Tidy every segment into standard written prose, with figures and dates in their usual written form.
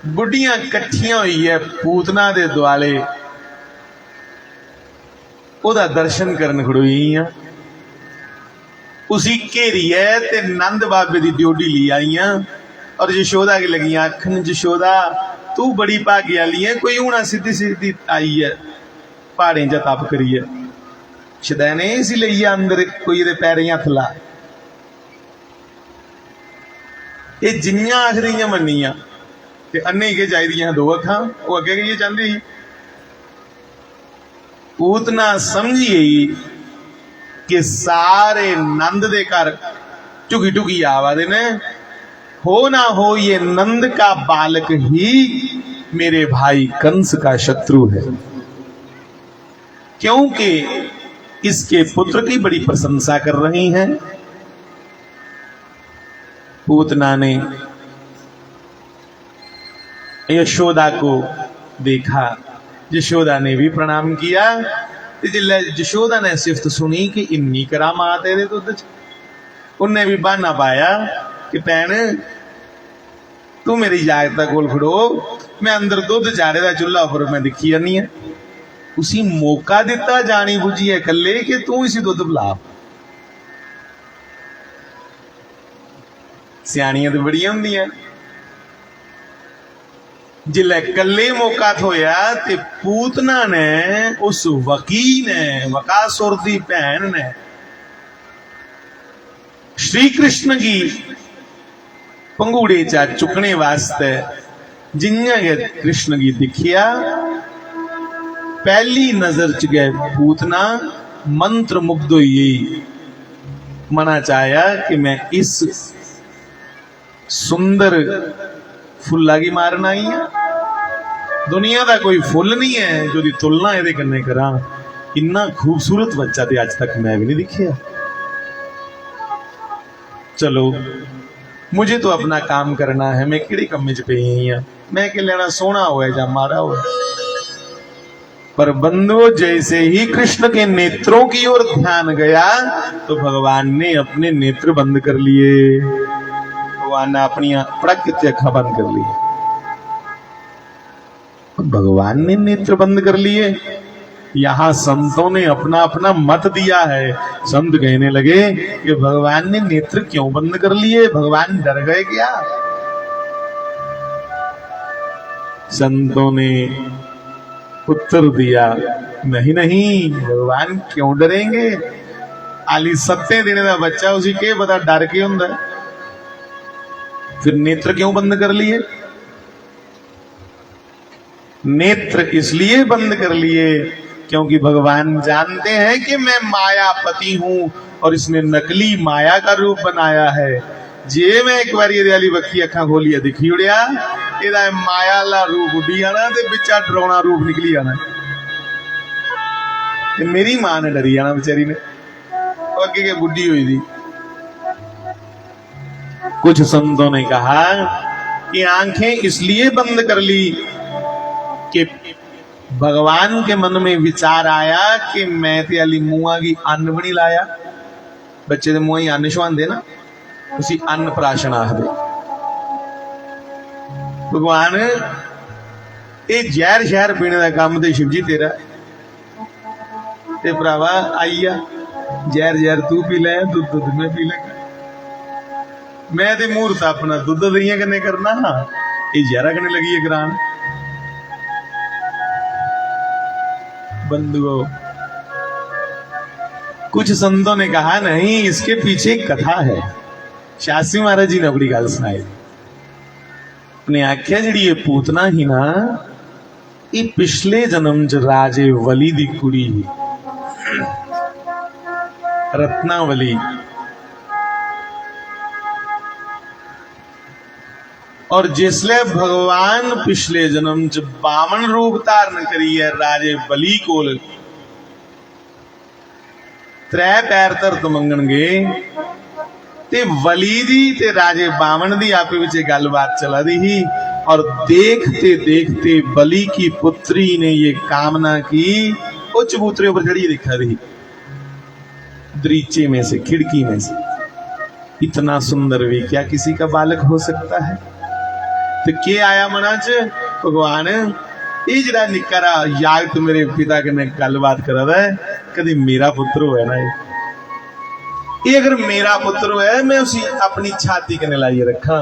बुढ़ियां कट्ठियां हुई है पूतना दे दुआले ओदा दर्शन करन खड़ोईयां। उसी घेरी है ते नंद बाबे दी ड्योडी ली आईयां और यशोदा की लगियां आखन, यशोदा तू बड़ी भाग्याली है, कोई हूं सीधी सीधी आई है पहाड़ें च तप करिए शदैने इसी लईए अंदर कोई ये पैरें हथ ला। ये जिन्नियां आखदियां मन्नियां ते अन्ने के चाहिए दो अखां, वो अगे ये चाहती पूतना समझी गई कि सारे नंद दे घर टुकी टुकी आवादे ने, हो ना हो ये नंद का बालक ही मेरे भाई कंस का शत्रु है, क्योंकि इसके पुत्र की बड़ी प्रशंसा कर रही हैं। पूतना ने यशोदा को देखा, यशोदा ने भी प्रणाम किया। जिल्ले यशोदा ने सिफत सुनी कि इन्नी करामात है दुध च, उन्हें भी बहाना पाया कि भैन तू मेरी इजाजत कोल खड़ो, मैं अंदर दुध चाड़े का चूल्हा उपर मैं दिखी जानी है। उसी मौका दिता जानी बुझी है कले कि तू इसी दुध पिला। सियाणियां तो बड़ियां होंदियां। जिले कले मौका थोया ते पूतना ने उस वकी ने वकासुर दी भैन ने श्री कृष्ण की पंगूड़े चा चुकने वास्ते जिन्या कृष्ण की दिखिया, पहली नजर च गए पूतना मंत्र मुग्ध हुई, मना चाहया कि मैं इस सुंदर फुल्ला की मारना ही है। दुनिया का कोई फुल नहीं है जो दी तुलना ये कन्ने करा। इन्ना खूबसूरत बच्चा तो अज तक मैं भी नहीं दिखिया। चलो मुझे तो अपना काम करना है, मैं किहड़े कम्मे च पई हां, मैं के लेना सोहना होए या माड़ा होए। पर बंधुओं जैसे ही कृष्ण के नेत्रों की ओर ध्यान गया तो भगवान ने अपने नेत्र बंद कर लिए। भगवान ने अपनी प्राकृतिक अखा बंद कर ली। भगवान ने नेत्र बंद कर लिए। यहां संतों ने अपना अपना मत दिया है। संत कहने लगे कि भगवान ने नेत्र क्यों बंद कर लिए, भगवान डर गए क्या? संतों ने उत्तर दिया, नहीं नहीं, भगवान क्यों डरेंगे? आली 7 दिन का बच्चा, उसी के पता डर के होंगे। फिर नेत्र क्यों बंद कर लिए? नेत्र इसलिए बंद कर लिए क्योंकि भगवान जानते हैं कि मैं मायापति हूं और इसने नकली माया का रूप बनाया है। जे मैं एक बार ये बखी अखा खोलिया दिखी उड़िया, ਇਹਦਾ माया ला रूप उड़ी आना ते बिचा डरावना रूप निकली आना। ते मेरी मां ने डरी जाना बेचारी ने, अगे के बुढ़ी हुई थी। कुछ संतों ने कहा कि आंखें इसलिए बंद कर ली कि भगवान के मन में विचार आया कि मैं ते अली मुआ की अन्न भी नहीं लाया। बच्चे दे मुआ ही अन्न छुआंदे ना, उसी अन्न प्राशन आखदे। भगवान ये जहर शहर पीने का काम तो शिव जी तेरा ते भरावा आई आ, जहर जहर तू पी ले, दुध दुध में पी लेगा। मैं ते मूर्त अपना दुध दरिया कन्ने करना, ये जहरा कन्ने लगी है ग्रान। बंधुओं कुछ संतों ने कहा नहीं, इसके पीछे एक कथा है। शास्त्री महाराज जी ने अपनी गल सुनाई। अपने आख्या जी ये पूतना ही ना, ये पिछले जन्म च राजे वली दी कुड़ी ही, रत्नावली। और जिसले भगवान पिछले जन्म च बामन रूप धारण करी है राजे बली कोल, 3 पैर धरत मंगन गए ते वली दी ते राजे बामन दी आपे विच गलबात चला दी ही। और देखते देखते बली की पुत्री ने ये कामना की, वो चबूतरे ऊपर चढ़ी दिखा रही दरीचे में से, खिड़की में से। इतना सुंदर भी क्या किसी का बालक हो सकता है? तो के आया मना च भगवान ये जरा निकारा याग तो मेरे पिता कने गलबात करा है कभी मेरा पुत्र हो ना ये अगर मेरा पुत्र है मैं उसी अपनी छाती कने लाइए रखा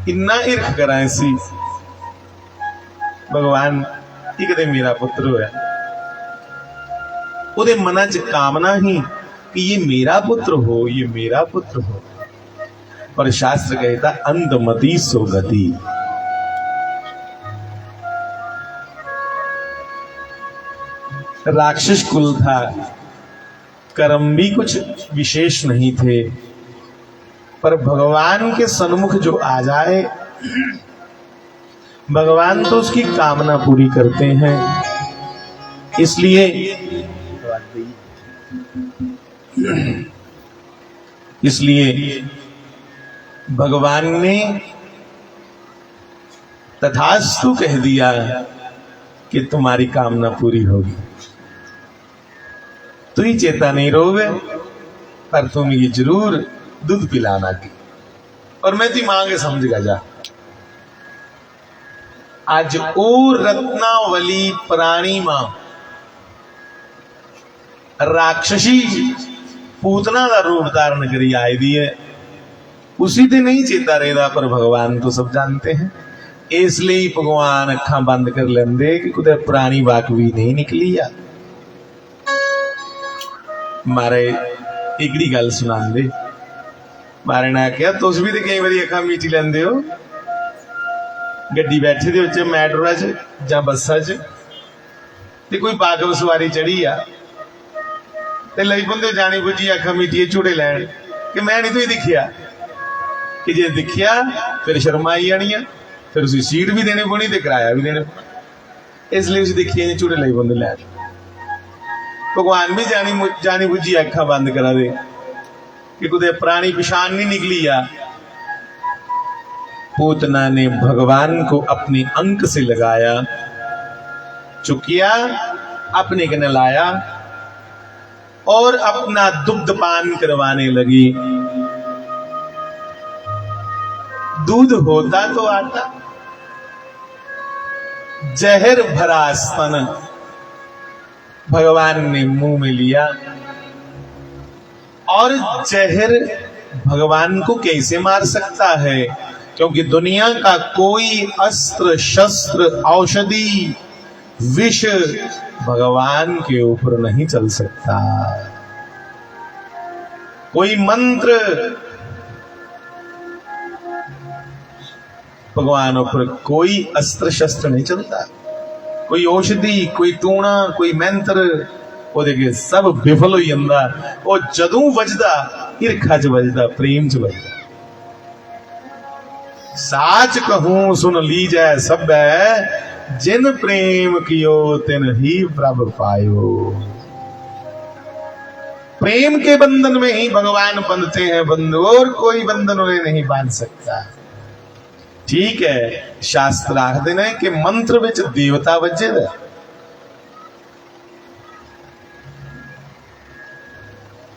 इन्ना ईर्ख करा ऐसी भगवान ये कदे मेरा पुत्र है उदे मना च कामना ही कि ये मेरा पुत्र हो ये मेरा पुत्र हो। पर शास्त्र कहता अंधमति सुगति राक्षस कुल था कर्म भी कुछ विशेष नहीं थे पर भगवान के सन्मुख जो आ जाए भगवान तो उसकी कामना पूरी करते हैं। इसलिए भगवान ने तथास्तु कह दिया कि तुम्हारी कामना पूरी होगी। तू ही चेता नहीं रोगे पर तुम ये जरूर दूध पिलाना की और मैं ती मांगे समझ जा। आज ओ रत्नावली प्राणी मां राक्षसी पूतना का रूप धारण करी आई दी है उसी ते नहीं चेता रहता पर भगवान तो सब जानते हैं। इसलिए भगवान अखा बंद कर लेंदे कि कुछ पुरानी वाक भी नहीं निकली आ मारे एकड़ी गल सुना दे मारे ने आख्या तुस भी तो कई बार अखा मीटी लेंदे हो गड्डी बैठे दे उच्च मैट्रो च जां बस्सा च ते कोई पागल सवारी चढ़ी आ ते लई पंदे जानी बुझी अखा मीटिए झूटे लैन कि मैं नहीं तुझे दिखिया कि जे दिखिया फिर शर्म आई जानी है फिर उसी सीट भी देनी पौनी ते किराया भी देना इसलिए उसे दिखिए झूटे लई पंदे लैन। भगवान भी जानी बुझी अखा बंद करा दे कि कुछ पुरानी पिछान नहीं निकली आ। पूतना ने भगवान को अपने अंक से लगाया चुकिया अपने कने लाया और अपना दुग्ध पान करवाने लगी। दूध होता तो आता जहर भरा स्तन भगवान ने मुंह में लिया और जहर भगवान को कैसे मार सकता है क्योंकि दुनिया का कोई अस्त्र शस्त्र औषधि विष भगवान के ऊपर नहीं चल सकता। कोई मंत्र भगवान ऊपर कोई अस्त्र शस्त्र नहीं चलता कोई औषधि कोई टूणा कोई मंत्र वो देखे सब विफल हो जाता वो जदों वजदा ईर्खा च वजदा प्रेम च वजदा। साच कहूं सुन लीजै सब जिन प्रेम कियो तिन ही प्रभ पायो। प्रेम के बंधन में ही भगवान बंधते हैं बंधु और कोई बंधन उन्हें नहीं बांध सकता। ठीक है शास्त्र आखदे ने कि मंत्र विच देवता वजे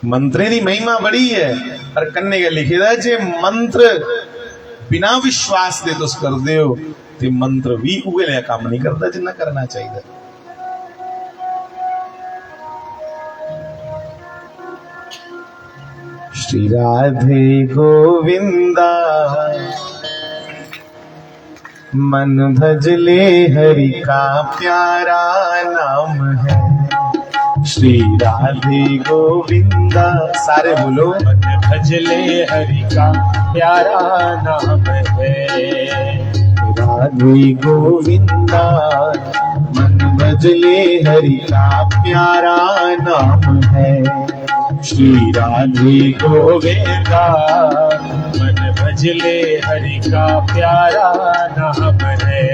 मंत्रे की महिमा बड़ी है पर कन्ने के लिखे दा जे मंत्र बिना विश्वास दे तुस कर दे हो ते मंत्र भी उगे लिया काम नहीं करता जिन्ना करना चाहिए। श्री राधे गोविंदा मन भजले हरि का प्यारा नाम है। श्री राधे गोविंदा सारे बोलो मन भजले हरि का प्यारा नाम है। राधे गोविंदा मन भजले हरि का प्यारा नाम है। श्री राधे गोविंदा मन भजले हरि का प्यारा नाम है।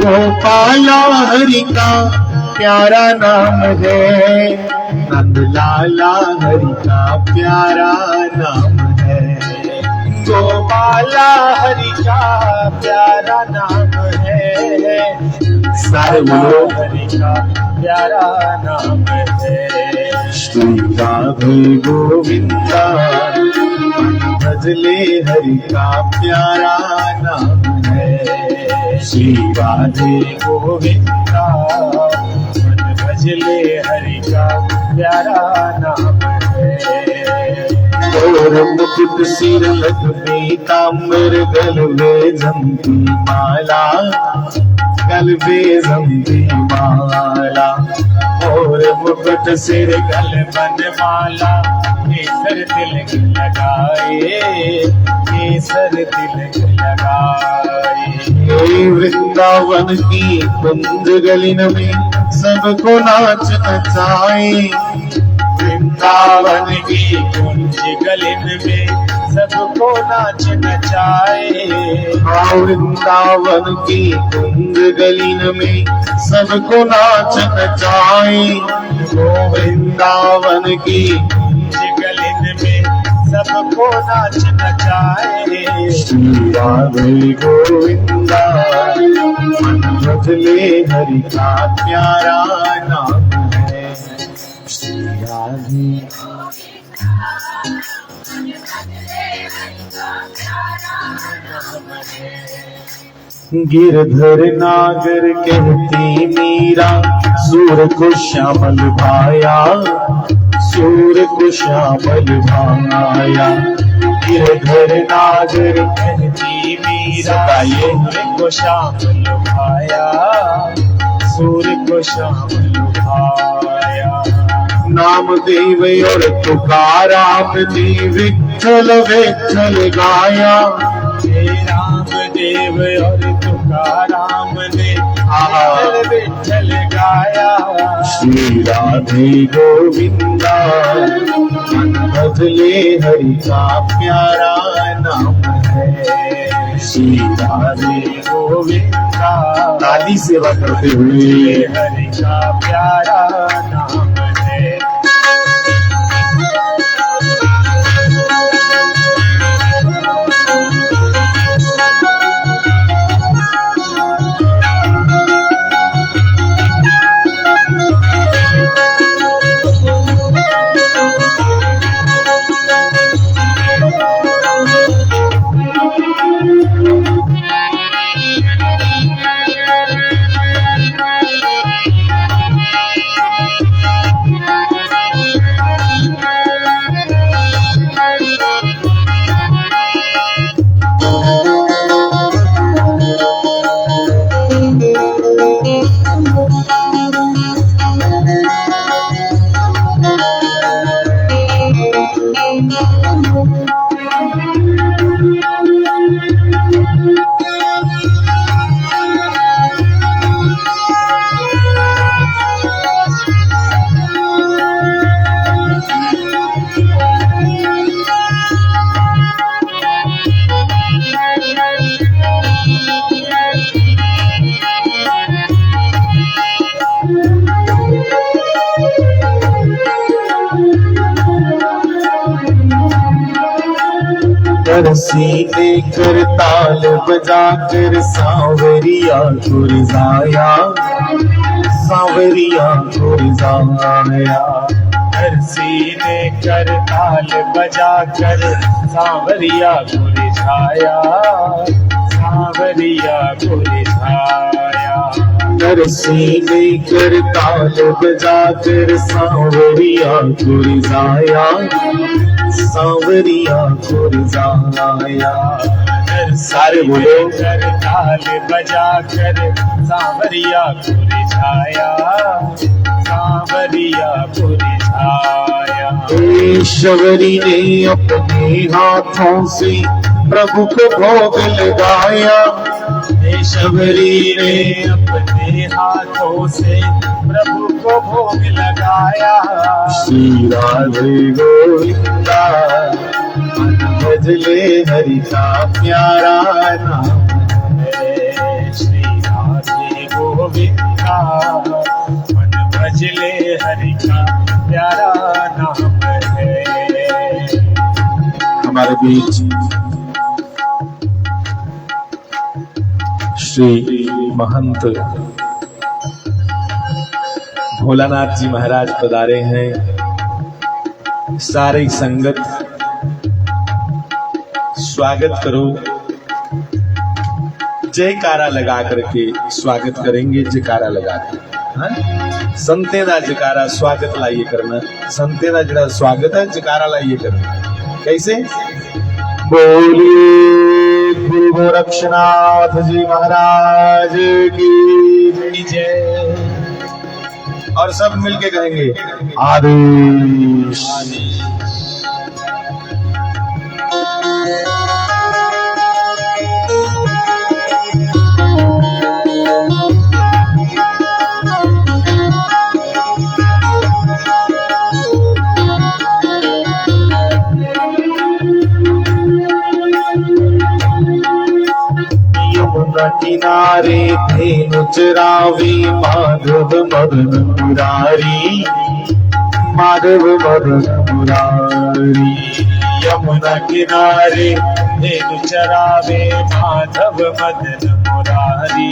गोपाला हरि का प्यारा नाम है। नंद लाला हरि का प्यारा नाम है। गोपाला हरि का प्यारा नाम है। सारे बोलो हरि का प्यारा नाम है। श्री राधे गोविंदा भजले हरि का प्यारा नाम है। श्री राधे गोविंदा मन भजले हरि का प्यारा नाम है। और मुकुट सिर लखमी ताम्र गलबे जंती माला, गलबे जंती माला। और मुकुट सिर गलबन माला, केसर तिलक लगाए, केसर तिलक लगाए। वृंदावन की कुंज गलिन में सबको नाच नचाए। वृंदावन की कुंज गलिन में सबको नाच नचाए। वृंदावन की कुंज गलिन में सबको नाच नचाए। वृंदावन की गलिन में सबको नाच नचाए। श्री राधे गोविंदा मन भजले हरि का प्यारा नाम है। श्री राधे गिरधर नागर कहती मीरा, सूर को श्यामल भाया, सूर को श्यामल भाया। गिरधर नागर कहती मीरा, सूर को श्यामल भाया, सूर को श्यामल भाया। नामदेव और तुकाराम ने विठ्ठल विठ्ठल गाया। रामदेव और तुकाराम ने विठ्ठल गाया। श्री राधे गोविंदा मन भजले हरि का प्यारा नाम है। श्री राधे गोविंदा दादी सेवा करते हुए हरि का प्यारा नाम है। सीने कर ताल बजा कर सांवरिया गुरजाया, सांवरिया गुरजाया। हर सीने कर ताल बजा कर सांवरिया गुरजाया, सांवरिया गुरजाया। हर सीने कर ताल बजा कर सांवरिया गुरजाया, सांवरिया गुरजाया। सारे बोलो कर ताल बजा कर सांवरिया गुरजाया, सांवरिया गुरजाया। ईश्वरी ने अपने हाथों से प्रभु को भोग लगाया, ईश्वरी ने अपने हाथों से प्रभु को भोग लगाया। श्री राधे गोविंदा मन भजले हरि का प्यारा नाम है। श्री राधे गोविंदा मन भजले हरि का प्यारा नाम है। हमारे बीच श्री महंत भोलानाथ जी महाराज पधारे हैं। सारी संगत स्वागत करो, जयकारा लगा करके स्वागत करेंगे। जयकारा लगा के संतें दा जयकारा स्वागत लाइए करना। संतें दा जिहड़ा स्वागत है जयकारा लाइए करना। कैसे? बोलिए गुरु गोरक्षनाथ जी महाराज की जय। और सब मिलके कहेंगे आदेश। किनारे धेनु चरावे माधव मदन मुरारी, माधव मदन मुरारी। यमुना किनारे धेनु चरावे माधव मदन मुरारी,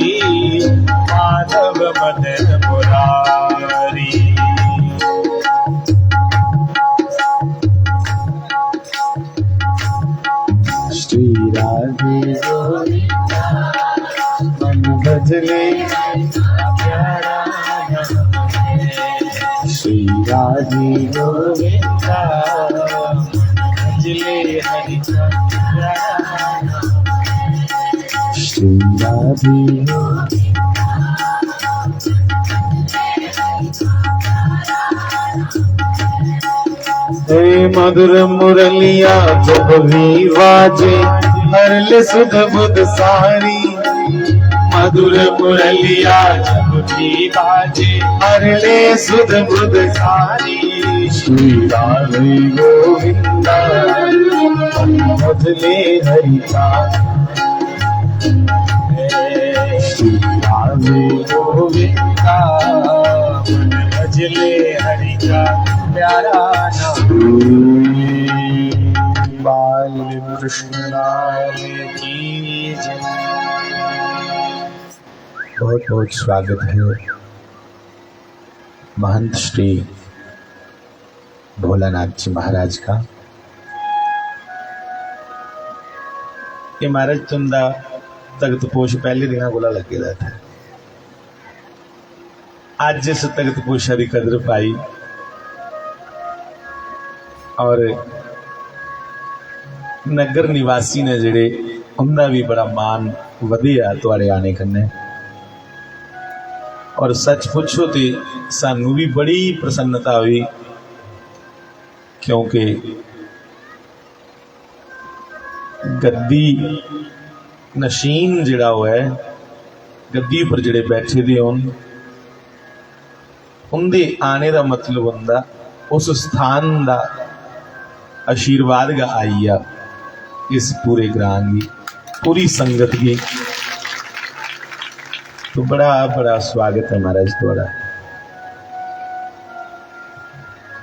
माधव मदन मुरारी। श्री राधे भजले श्री राधे गोविंदा, भजले हरि श्री राधे हे मधुर मुरलिया जब भी वाजे, हरले सुध बुध सारी। मधुर मुरलिया जब भी बाजे, हरले सुध बुध सारी। श्री राधे गोविंदा भजले हरि का, श्री राधे गोविंदा भजले हरि का प्यारा नाम। बाल कृष्ण लाल की जय। बहुत बहुत स्वागत है महंत श्री भोलानाथ जी महाराज का। ये महाराज तुंदा तख्त पोश पहले दिन कोला लगे था। अज इस तख्त पोशा की कदर पाई और नगर निवासी ने जिहड़े उनका भी बड़ा मान वधिया तुहाडे आने कन्ने। और सच पुछो तो सानू भी बड़ी प्रसन्नता हुई, क्योंकि गद्दी नशीन जिहड़ा हुआ है, गद्दी पर जिहड़े बैठे दे उनके आने का मतलब हुंदा उस स्थान का आशीर्वाद गा आई आ इस पूरे ग्राम की, पूरी संगत की। तो बड़ा बड़ा स्वागत है महाराज द्वारा,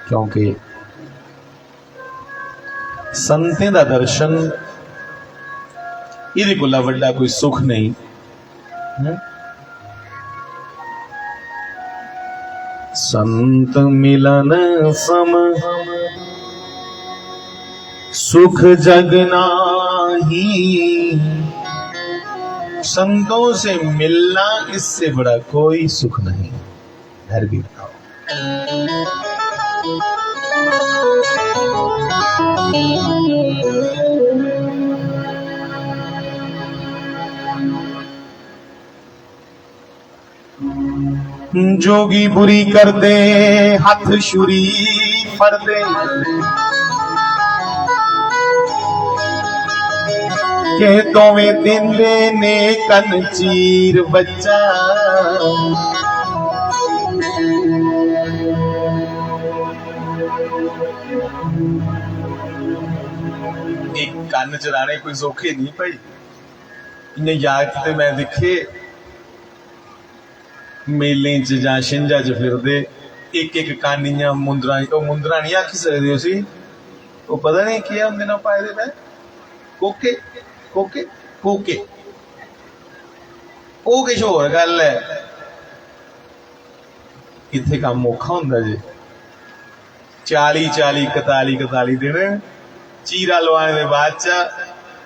क्योंकि संतें दा दर्शन इहदे कोला वड्डा कोई सुख नहीं। संत मिलन सम सुख जग नाही, संतों से मिलना इससे बड़ा कोई सुख नहीं। घर भी बताओ। जोगी बुरी कर दे हाथ छुरी फड़ दे, के दोवें दिंदे ने कन चीर बच्चा। एक कन चराने कोई सौखे नहीं भाई। इन्हें याद ते मैं दिखे मेले च जां छिंजा च फिरदे, एक एक कानियां मुंदरा, मुंदरा नहीं आखी सकदे उसी, वो पता नहीं क्या होंदे ना पाए दे कोके कोके कोके, वो किश होर गल है। इत्थे कम्म औखा हुंदा जी। 40 41 दिन चीरा लवाने के बाद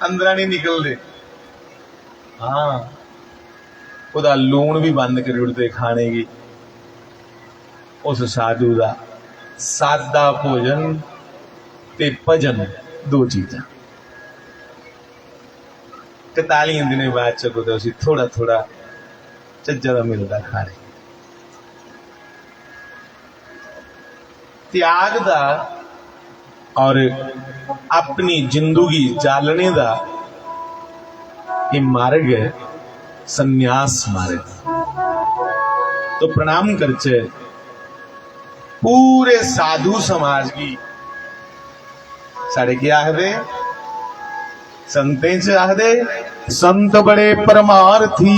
अंदर नहीं निकलते। हाँ ਉਹਦਾ लूण भी बंद कर उड़ते खाने की। उस साधु का सादा भोजन ते भजन दो चीज़ां 41 दिन बाद चको तो उसी थोड़ा थोड़ा झज्जा का मिलता खाने। त्याग दा और अपनी जिंदगी जालने दा ये मार्ग है संन्यास मार्ग। तो प्रणाम करचे पूरे साधु समाज की साढ़े क्या आखदे संतें च आखदे संत बड़े परमार्थी।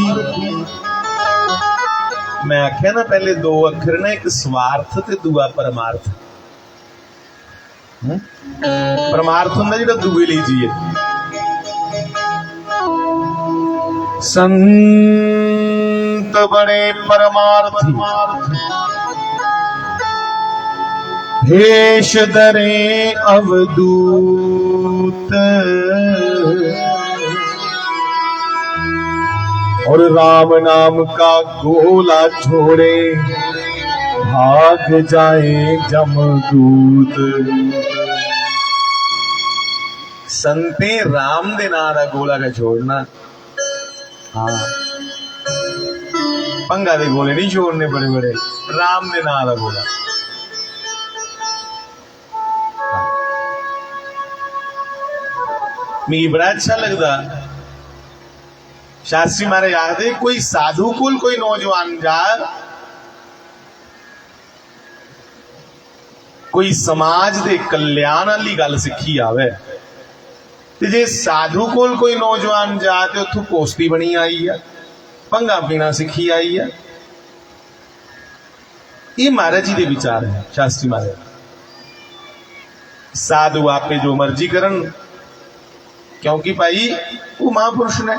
मैं आख्या ना पहले दो अखर ने एक स्वार्थ ते दूआ परमार्थ। परमार्थ हुंदा जिहड़ा दूए लई जीए। संत बड़े परमार्थी भेष धरे अवधूत और राम नाम का गोला छोड़े भाग जाए जमदूत। संते राम दे नाम का गोला का छोड़ना। हाँ पंगा दे गोले नहीं छोड़ने बड़े बड़े, राम दे नाम का गोला। मिगी बड़ा अच्छा लगता शास्त्री महाराज आखदे कोई साधु कोल कोई नौजवान जा कोई समाज दे कल्याण वाली गल सिखी आवे ते जे साधु कोल कोई नौजवान जा ते उत्थों पोस्ती बनी आई है भंगा पीना सिखी आई है। ये महाराज जी के विचार है शास्त्री महाराज। साधु आपे जो मर्जी करन क्योंकि भाई वो महापुरुष ने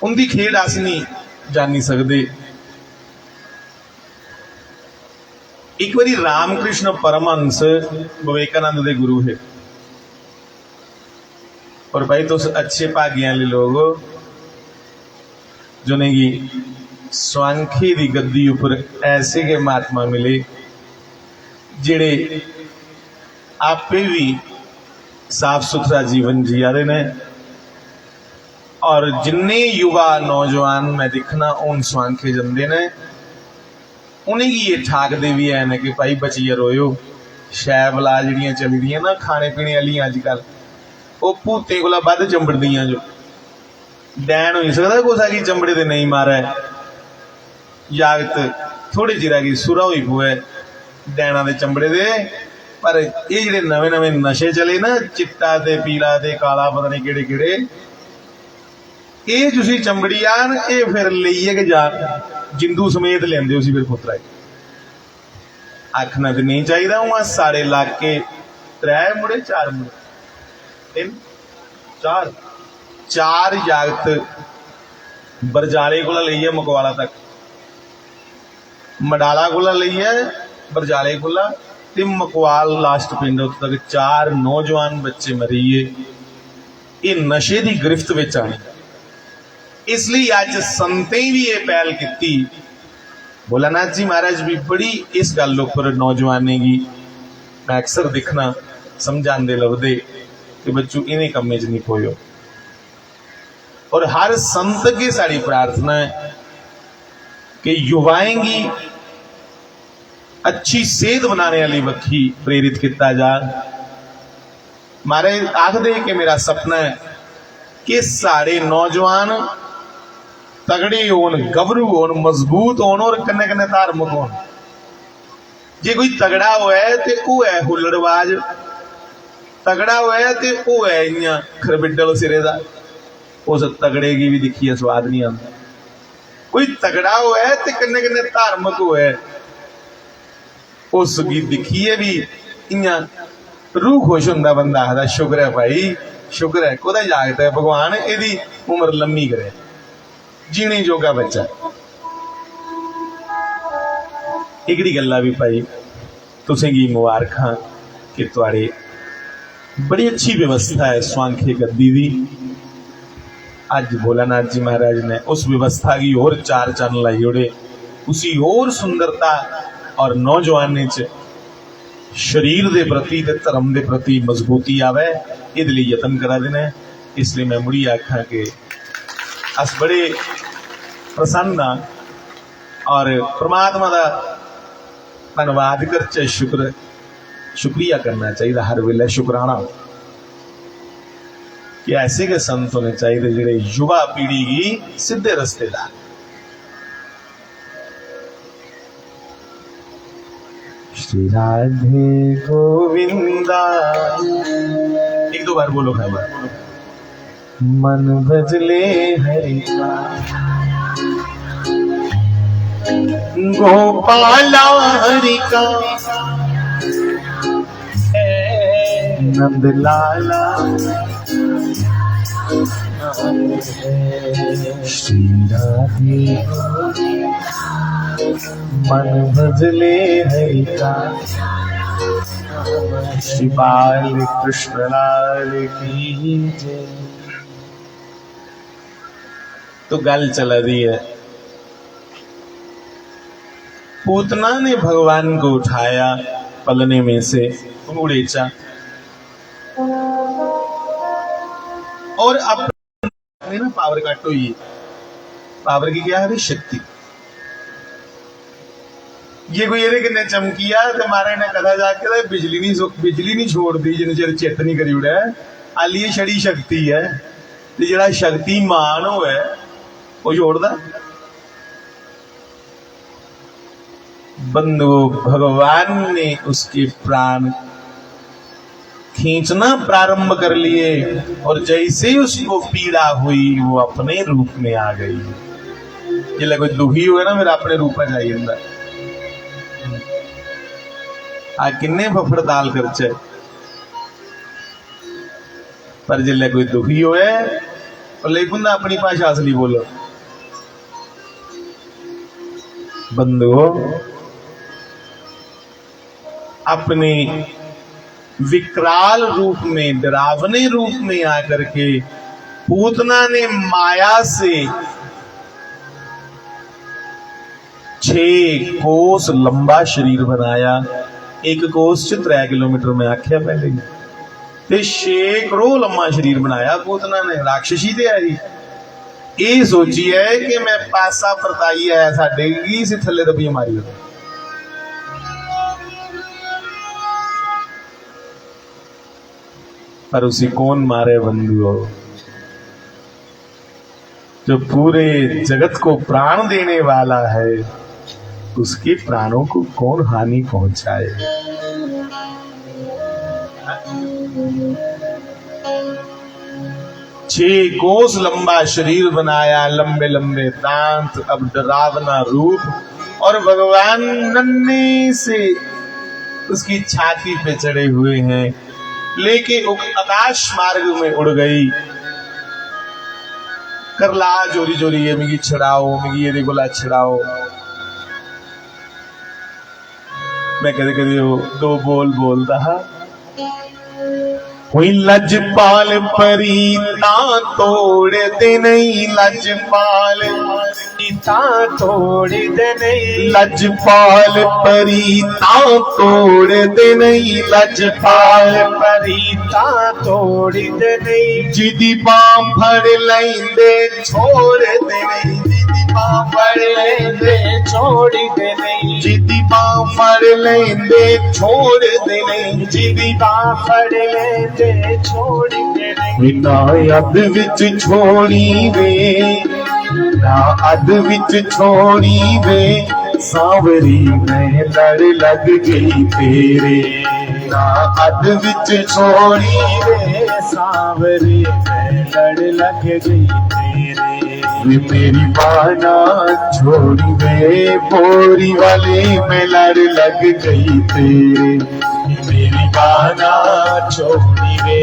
उनकी खेड अस नहीं जानी सकते। एक बारी रामकृष्ण परमहंस विवेकानंद के गुरु है और भाई तो अच्छे भाग्य वाले लोग जिन्हें स्वांखी की गद्दी उपर ऐसे के महात्मा मिले जिहड़े आपे भी साफ सुथरा जीवन जिया रहे ने और जिन्ने युवा नौजवान मैं दिखना उन स्वांखे जंदे ने उन्हें ये ठाकते भी है ना कि भाई बचिए रोयो शैबला जिहड़ियां चली दियां ना खाने पीने वाली अजकल वो भूतें कोला वध चंबड़दियां जो डैन हो सकता कुछ कि चंबड़े ते नहीं मारे जागत थोड़े चिरा की सुरा हुई पोए डैना दे चंबड़े दे। पर ये जिहड़े नवे नवे नशे चले ना चिट्टा ते पीला ते काला पता नहीं किहड़े किहड़े ये तुसीं चंबड़ी आन ये फिर लईए के जा जिंदू समेत लेंदे उसी फिर पुत्रा आखना तो नहीं चाहिए। वहां सारे इलाके 3 मुड़े 4 मुड़े 3 4 जागत बरजाले को लईए मकवाला तक मडाला को लईए बरजाले को ते मकवाल लास्ट पिंड उत्थे तक 4 नौजवान बच्चे मरीए ये नशे की गिरफ्त विच आने। इसलिए अज संतें भी ये पहल की। भोलानाथ जी महाराज भी बड़ी इस गल उपर नौजवाने की मैं अक्सर दिखना समझाते लभदे कि बच्चों इन्हें कम्मे च नहीं पोयो। और हर संत की साड़ी प्रार्थना है कि युवाएं की अच्छी सेहत बनाने वाली बखी प्रेरित किया जा। मारे आखदे कि मेरा सपना है कि सारे नौजवान तगड़े होन गभरू होन मजबूत होन और कन्ने कन्ने धार्मिक होन। जे कोई तगड़ा होया ते वो है हुल्लड़बाज, तगड़ा होया ते वो है इयां खरबिड्डल सिरे दा। उस तगड़े की भी दिखिए स्वाद नहीं आता। कोई तगड़ा होया ते कन्ने कन्ने धार्मिक होया उसकी दिखिए भी इयां रूह खुश होंदा बंदा आखदा शुक्र है भाई शुक्र है कोदा जागता है भगवान एदी उम्र लम्मी करे जीने जोगा बच्चा। एकड़ी गल्ला भी भाई तुसें गी मुबारखां कि तुहाड़े बड़ी अच्छी व्यवस्था है स्वांखे गद्दी दी। आज भोलानाथ जी महाराज ने उस व्यवस्था की और चार चन लाई उड़े, उसी और सुंदरता और नौजवानी च शरीर के प्रति ते धर्म के प्रति मजबूती आवे, इहदे लई यतन करा देना। इसलिए मैं मुड़ी आखा कि अस बड़े प्रसन्न हाँ और परमात्मा का धन्यवाद करचे, शुक्रिया करना चाहिए हर वेले, शुकराना कि ऐसे के संत होने चाहिए जिहड़े युवा पीढ़ी की सीधे रस्ते ला। श्री राधे गोविंदा, एक दो बार बोलो है बार। मन भजले हरि गोपाला हरि का नंद लाला, श्री राधे मन भजले हरि का, श्री बाल कृष्ण लाल की जय। तो गल चला रही है, पूतना ने भगवान को उठाया पलने में से उड़ेचा और अपने ना पावर कट हुई। पावर की क्या है? शक्ति। ये कोई ये किन्ने चमकिया तो मारे ने कदा जाके बिजली नहीं छोड़ दी जिन्हें चिर चित नहीं करी उड़ा। आली ये छड़ी शक्ति है, तो जरा शक्तिमान हो वो छोड़दा। बंधु भगवान ने उसके प्राण खींचना प्रारंभ कर लिए और जैसे ही उसको पीड़ा हुई वो अपने रूप में आ गई। जिले कोई दुखी हुए ना, मेरा अपने रूप में जाइए। आ किन्ने फफड़ दाल करचे, पर जिले कोई दुखी होए और लेकिन अपनी भाषा असली बोलो। बंधुओं, अपने विकराल रूप में, डरावने रूप में आकर के पूतना ने माया से 6 कोस लंबा शरीर बनाया। 1 कोस 3 किलोमीटर में आख्या पहले, ते 6 करोड़ लंबा शरीर बनाया पूतना ने। राक्षसी ते आई ये सोची है कि मैं पासा परताई है साडे की से थले दबी मारी। पर उसी कौन मारे बंधुओं? जो पूरे जगत को प्राण देने वाला है, उसके प्राणों को कौन हानि पहुंचाए? छह कोस लंबा शरीर बनाया, लंबे लंबे दांत, अब डरावना रूप, और भगवान नन्हे से उसकी छाती पे चढ़े हुए हैं। लेके आकाश मार्ग में उड़ गई। करला जोरी जोरी ये मिगी छड़ाओ, मिगी ये गोला छड़ाओ। मैं कदे कदे दो बोल बोलता हा, कोई लजपाल परी ता तोड़ दे नहीं, लजपाल ता तोड़ दे नहीं, लजपाल परी ता तोड़ दे नहीं, लजपाल परी ता तोड़ दे नहीं। जिदी बाम फड़ लेंदे छोड़ दे नहीं, जिदी बाम फड़ लेंदे छोड़ दे नहीं, जिदी बाम फड़ लेंदे छोड़ दे नहीं, जिदी बाम फड़ लेंदे छोड़ दे नहीं। ना अद विच छोड़ी वे, ना अद विच छोड़ी वे, सांवरी में लड़ लग गई तेरे। ना अद विच छोड़ी वे, सांवरी में लड़ लग गई तेरे। वे मेरी बाना छोड़ी वे, बोरी वाले में लड़ लग गई तेरे। मेरी बाना छोड़ी वे,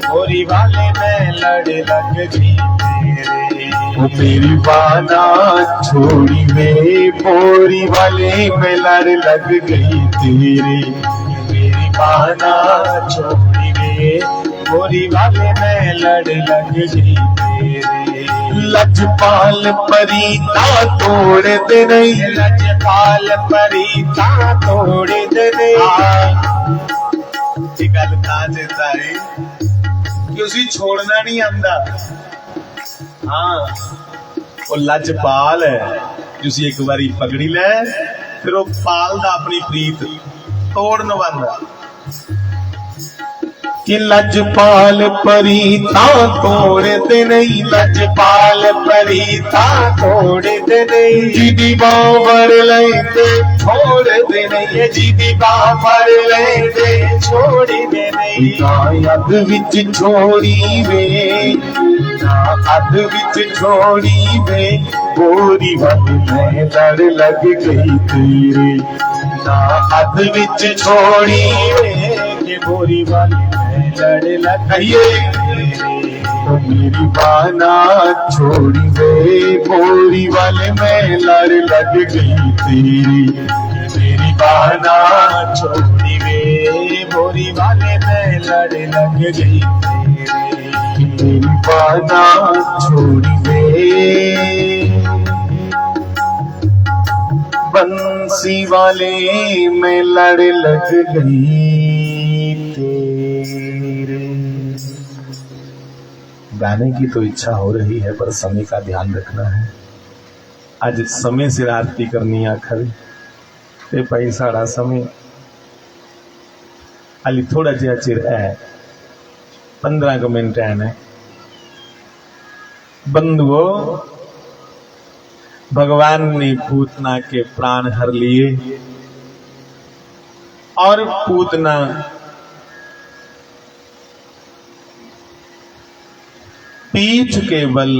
बोरी वाले में लड़ लग गई तेरे। वो मेरी बाना छोड़ी वे, बोरी वाले में लड़ लग गई तेरे। मेरी बाना छोड़ी वे, बोरी वाले में लड़ लग गई तेरे। लजपाल परीता तोड़ दे नहीं, लजपाल परीता तोड़ दे गल ता चेता है कि उसी छोड़ना नहीं आंदा। हाँ वो लजपाल है जिसी एक बारी पकड़ी ले फिर वो पालदा अपनी प्रीत तोड़ न बंदा। कि लजपाल परीता तोड़ दे नहीं, लजपाल परीता तोड़ दे जिदी बावर लेंदे छोड़ दे नहीं, जिदी बाबर लेंदे छोड़ दे अध विच छोड़ी वे, अध विच छोड़ी वे, गोरी वल में लड़ लग गई तेरे, ना अध विच छोड़ी वे, गोरी वाली में लड़ लग तो मेरी बाना छोड़ी वे, गोरी वाले में लड़ लग गई तेरी, मेरी बाना छोड़ी वे, गोरी वाले में लड़ लग गई मेरी बाना छोड़ी वे, बंसी वाले में लड़ लग गई तेरे। गाने की तो इच्छा हो रही है पर समय का ध्यान रखना है। आज समय से आरती करनी आखर ते भाई साड़ा समय अली थोड़ा जिहा चिर है 15 मिनट है। बंधुओं भगवान ने पूतना के प्राण हर लिए और पूतना पीठ के बल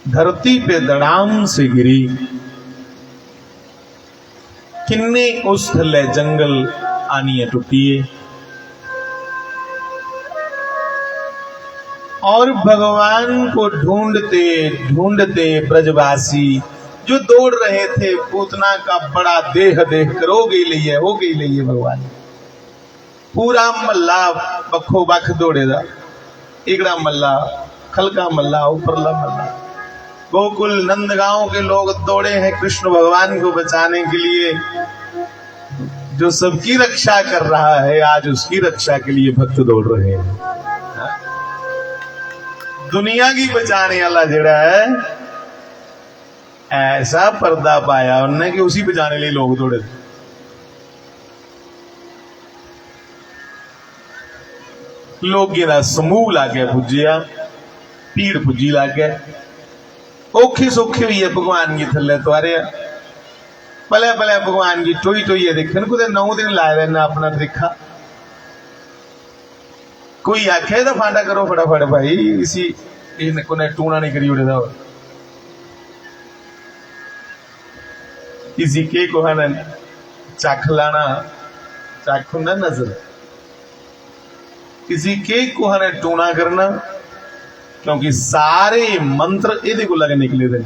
धरती पे दड़ाम से गिरी। किन्ने उस थले जंगल आनिए टूटिए और भगवान को ढूंढते ढूंढते ब्रजवासी जो दौड़ रहे थे पूतना का बड़ा देह देख कर हो गई लिए भगवान पूरा मल्ला बखो बख दौड़े दा इगड़ा मल्ला खलका मल्ला उपरला मल्ला गोकुल नंदगांव के लोग दौड़े हैं कृष्ण भगवान को बचाने के लिए। जो सबकी रक्षा कर रहा है आज उसकी रक्षा के लिए भक्त दौड़ रहे हैं। दुनिया की बचाने वाला जड़ा है ऐसा पर्दा पाया उनने कि उसी बचाने लिए लोग दौड़े। लोग समूह लागे पुजिया भीड़ पुजी लागे औखी सौखी हुई है भगवान की थले तुआरे पले पले भगवान की टोई टोई देखन कुछ 9 दिन लाए देना अपना देखा। कोई आखे तो फांडा करो फटाफट भाई इसी को टूना नहीं करी उड़े किसी के को है चख लाना चख होंगे नजर किसी के को है टूना करना क्योंकि सारे मंत्र ये को लगे निकले थे।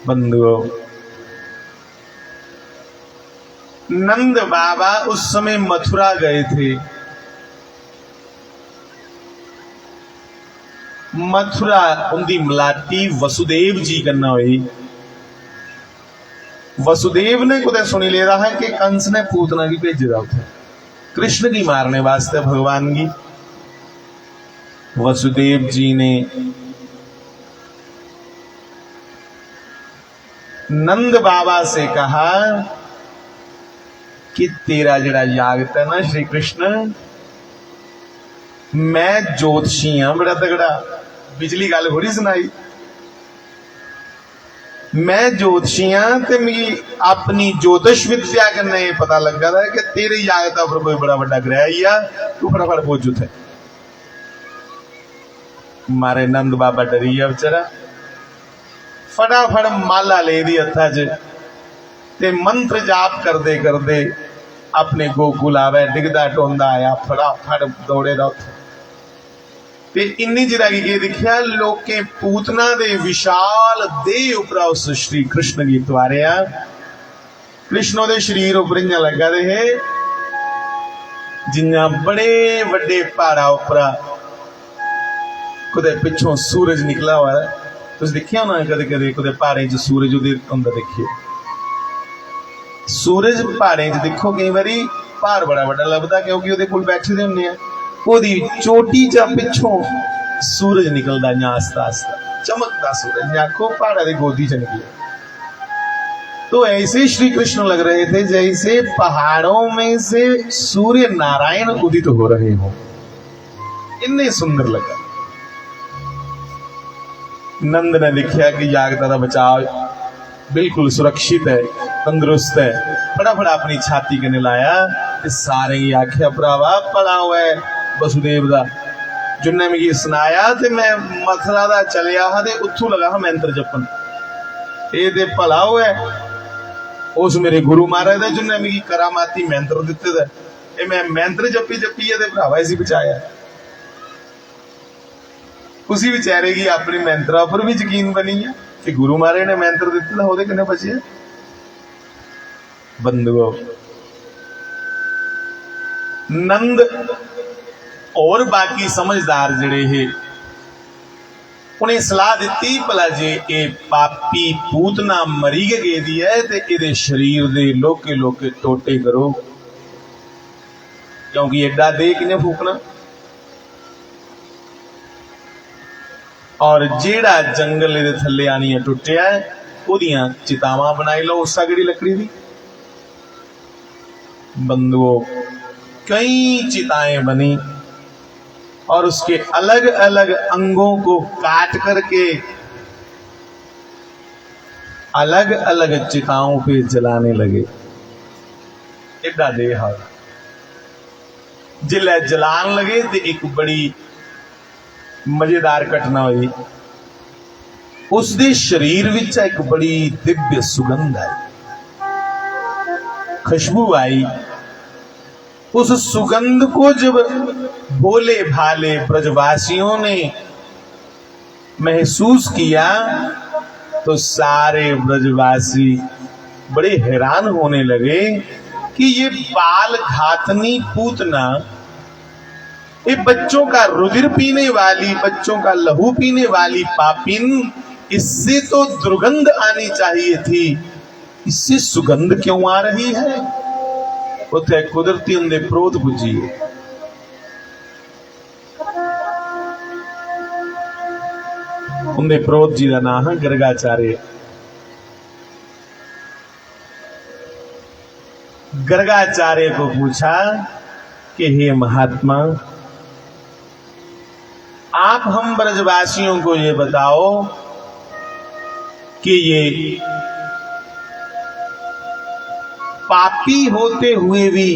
बंधुओं नंद बाबा उस समय मथुरा गए थे। मथुरा उनकी मलाटी वसुदेव जी करना हुई। वसुदेव ने कुछ सुनी ले रहा है कि कंस ने पूतना की भेज रहा था कृष्ण की मारने वास्ते भगवान की। वसुदेव जी ने नंद बाबा से कहा कि तेरा जड़ा यागत है ना श्री कृष्ण मैं ज्योतिषी हाँ बड़ा तगड़ा पिछली गल थोड़ी सुनाई। मैं ज्योतिषी हाँ ते मिगी अपनी ज्योतिष विद्या करने पता लगा था कि तेरे यागत पर कोई बड़ा बड़ा ग्रह ही आ तू फटाफट पहुंच उठे। मारे नंद बाबा डरी है बेचारा फटाफट माला ले दी हथा च ते मंत्र जाप करदे करदे अपने गोकुल आवे डिगदा टोंदा आया फटाफट दौड़े दा ते इन्नी चिर ये दिखा लोके पूतना दे विशाल देह उपरा उस श्री कृष्ण की त्वारिया कृष्ण दे शरीर उपर इं लगा रहे जिन्ना बड़े वड्डे पहाड़ा उपरा कदे पिछों सूरज निकला हुआ है। तुम देखिया होना कदे कदे कदे पहाड़े च सूरज उदित होंदा देखिए। सूरज पहाड़े च देखो कई बारी पहाड़ बड़ा बड़ा लभदा क्योंकि उहदे कोल बैठे दे हुंदे आ, ओहदी चोटी च पिछों सूरज निकलदा इं आस्ता आस्ता चमकदा सूरज आखो पहाड़ा दी गोदी च निकले। तो ऐसे श्री कृष्ण लग रहे थे जैसे पहाड़ों में से सूर्य नारायण उदित हो रहे हो, इतने सुंदर लगा। नंद ने देखा कि यागदा बचाव बिल्कुल सुरक्षित है, तंदुरुस्त है, फटाफट अपनी छाती कने लाया। सारे ही आख्या भरावा भला हुआ है वसुदेव का, जिन्हें मिगी सुनाया तो मैं मथुरा का चलिया हा ते उत्थों लगा हा मंत्र जपन। ये ते भला हुआ है उस मेरे गुरु महाराज ने जिन्हें मिगी करामाती मंत्र दिते दा, ये मैं मंत्र जपी जपी है भरावा इसी बचाया। उसी बेचारे की अपनी मंत्रा पर भी यकीन बनी है कि गुरु महाराज ने मंत्र दिते दा ओहदे कन्ने बचे। बंधुओं, नंद और बाकी समझदार जड़े है उन्हें सलाह दी भला जे ये पापी पूतना मरी गए दी है तो ये शरीर दे लोके लोके टोटे करो, क्योंकि एडा दे किने फूकना। और जेड़ा जंगल ये थले आनी टुटिया है ओदियां चितावां बनाई लो उस सगड़ी लकड़ी दी। बंधुओं, कई चिताएं बनी और उसके अलग अलग अंगों को काट करके अलग अलग चिताओं पे जलाने लगे। एडा दे हाल जिले जलान लगे तो एक बड़ी मजेदार घटना हुई। उसके शरीर विच एक बड़ी दिव्य सुगंध आई, खुशबू आई। उस सुगंध को जब भोले भाले ब्रजवासियों ने महसूस किया तो सारे ब्रजवासी बड़े हैरान होने लगे कि ये बाल घातनी पूतना, ये बच्चों का रुधिर पीने वाली, बच्चों का लहू पीने वाली पापिन, इससे तो दुर्गंध आनी चाहिए थी, इससे सुगंध क्यों आ रही है। उथे कुदरती उनके प्रोत बुझी। उनके प्रोत जी का नाम है गर्गाचार्य। गर्गाचार्य को पूछा कि हे महात्मा, आप हम ब्रजवासियों को ये बताओ कि ये पापी होते हुए भी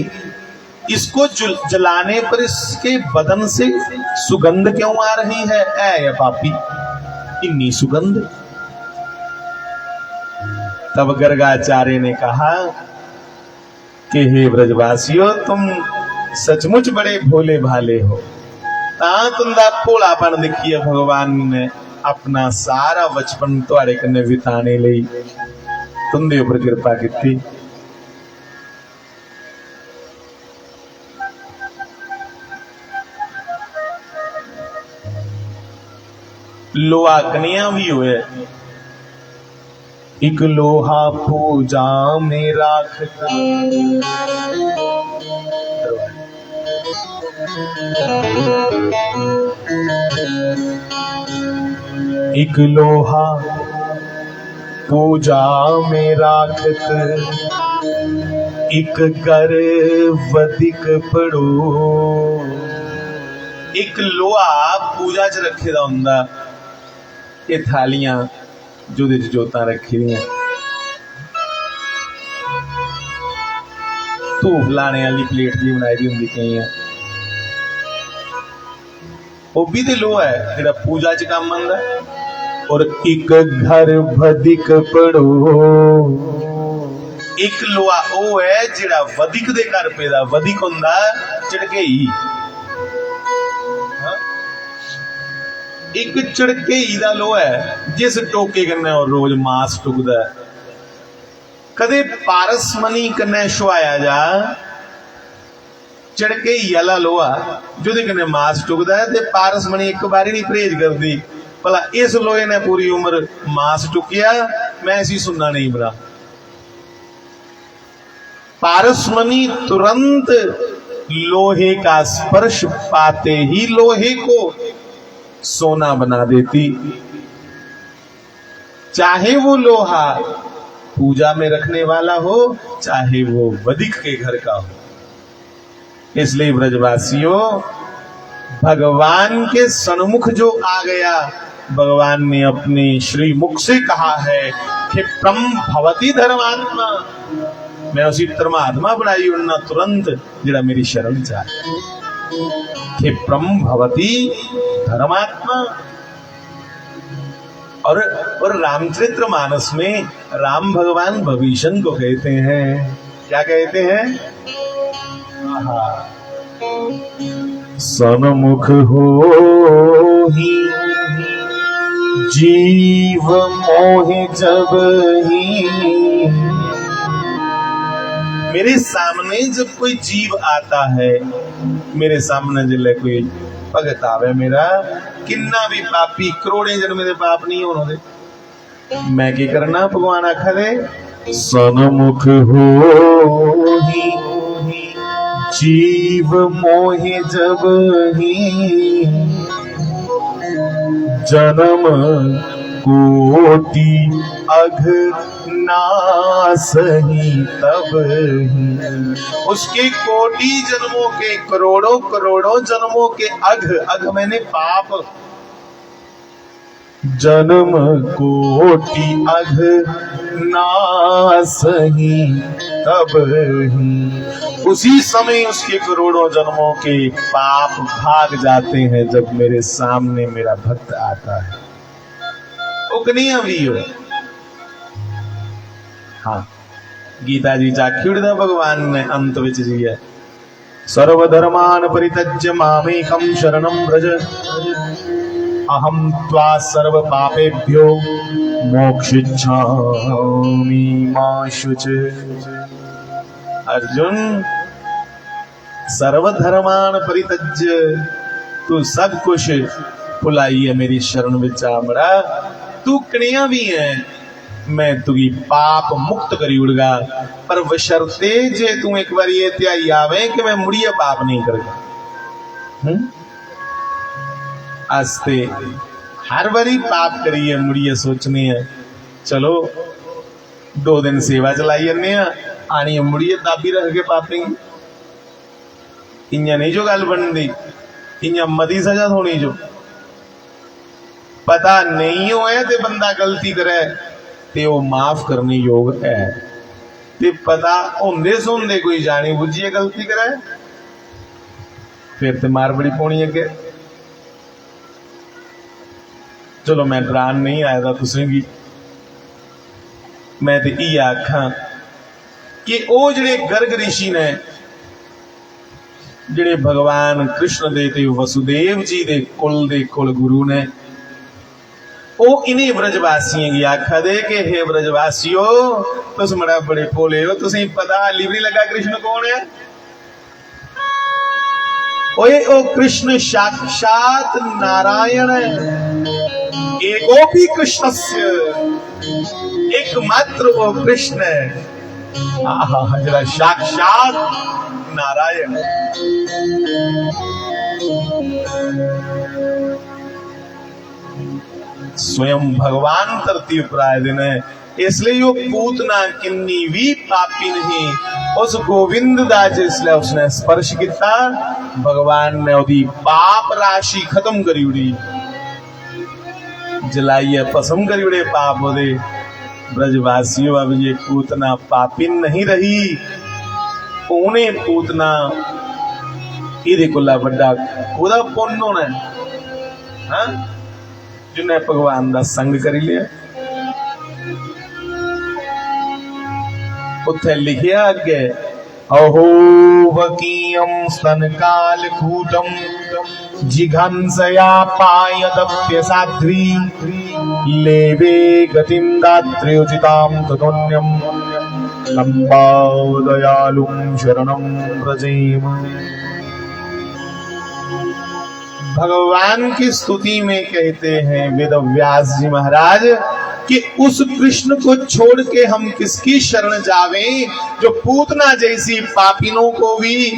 इसको जलाने पर इसके बदन से सुगंध क्यों आ रही है। ऐ पापी, इतनी सुगंध। तब गर्गाचार्य ने कहा कि हे ब्रजवासियों, तुम सचमुच बड़े भोले भाले हो। तुंदा भोलापन देखिए भगवान ने अपना सारा बचपन तुहाडे कन्ने बिताने लई तुंदे उपर कृपा की। लोहा कनिया भी हुए, एक लोहा पूजा में राखता, एक लोहा पूजा में राखत, एक कर वधिक पड़ो। एक लोहा पूजा च रखे दा हुंदा, ये थालियां जोदे च जोतां रखी दियां, धूफ लाने वाली प्लेट भी बनाई दी हुंदी कई, वह भी तो लोहा है जिहड़ा पूजा च काम आंदा। और एक घर वधिक पड़ो, एक लोहा वो है जिहड़ा वधिक दे घर पेदा। वधिक हुंदा झड़केई, एक झड़केई दा लोहा है जिस टोके कन्नै रोज मांस टुकदा है। कदे पारसमनी कन्ने शुआया जा चढ़के यला लोहा जो कन्ने मास टुकदा है ते पारसमनी एक बारी नहीं परहेज करदी भला इस लोहे ने पूरी उम्र मास टुकिया मैं ऐसी सुनना नहीं बना। पारसमनी तुरंत लोहे का स्पर्श पाते ही लोहे को सोना बना देती, चाहे वो लोहा पूजा में रखने वाला हो चाहे वो वधिक के घर का हो। इसलिए ब्रजवासियों भगवान के सन्मुख जो आ गया, भगवान ने अपने श्री मुख से कहा है कि प्रम भवती धर्मात्मा, मैं उसी धर्मात्मा बनाई उन्ना तुरंत जरा मेरी शरण जाए कि प्रम भवती धर्मात्मा। और रामचरित्र मानस में राम भगवान भविष्य को कहते हैं, क्या कहते हैं? सन्मुख हो ही जीव मोहे जब ही, मेरे सामने जब कोई जीव आता है, मेरे सामने जिले कोई भगत आवे मेरा, किन्ना भी पापी करोड़े जन्म दे पाप नहीं होने दे, मैं की करना? भगवान आखा दे सन्मुख हो ही जीव मोहे जब ही, जन्म कोटि अघ नासही तब ही। उसके कोटि जन्मों के करोड़ों करोड़ों जन्मों के अघ मैंने पाप, जन्म कोटि अघ नासही तब ही, उसी समय उसके करोड़ों जन्मों के पाप भाग जाते हैं जब मेरे सामने मेरा भक्त आता है। उकनिया भी हो। हाँ, गीता जी चाख्युड़ भगवान ने अंत विच जी है, सर्वधर्मान परित्यज्य मामेकं शरणं व्रज, अहम त्वा सर्व पापेभ्यो मोक्षयिष्यामि मा शुचि। अर्जुन, सर्वधर्मान परित्यज्य, तू सब कुछ भुलाई है मेरी शरण विच आमड़ा, तू कणिया भी है, मैं तुगी पाप मुक्त करी उड़गा, पर बशर्ते जे तू एक बार ये त्याई आवे कि मैं मुड़िया पाप नहीं करेगा। आस्ते हर बारी पाप करिए मुड़िए सोचने है, चलो 2 दिन सेवा चलाई जन्ने आनी मुड़िए दाबी रख के पापेंगे, इं नहीं जो गल बनती, इं मती सजा थोनी जो पता नहीं होए ते बंदा गलती करे ते वो माफ करने योग है, ते पता होंदे सुनदे कोई जानी बुझिए गलती करे फिर ते मार बड़ी पौनी अगे। चलो मैं डरान नहीं आया था तुसें भी, मैं ते इह आखां कि वो जिहड़े गर्ग ऋषि ने, जिहड़े भगवान कृष्ण दे ते वसुदेव जी दे कुल गुरु ने, वो इन्हें ब्रजवासियों की आखा दे कि हे ब्रजवासियो तुस बड़ा बड़े भोले हो, तुसें पता लिवरी लगा कृष्ण कौन है? ओए ओ कृष्ण साक्षात नारायण है, एकोपी कृष्णस्य, एकमात्र वो कृष्ण है, जरा साक्षात नारायण। स्वयं भगवान धरती पर आए दिन है, इसलिए वो पूतना किन्नी भी पापी नहीं, उस गोविंद दा जिसले उसने स्पर्श किया, भगवान ने उदी पाप राशि खत्म करी उड़ी, जलाइए पसम करी उड़े पाप उदे। ब्रजवासियों अब ये पूतना पापी नहीं रही, उन्हें पूतना इहदे कोला वड्डा ओदा पुण्य होना है, हाँ जिन्हें भगवान का संग कर लिया। उत्थे लिखिया अगे अहो वकीयम स्तन काल कूटम जिघंसया पायदप्य साध्वी लेवे गतिम दात्र्योचिताम तदोन्यम लंबा दयालुं शरणं व्रजेम। भगवान की स्तुति में कहते हैं वेद व्यास जी महाराज कि उस कृष्ण को छोड़ के हम किसकी शरण जावें जो पूतना जैसी पापिनों को भी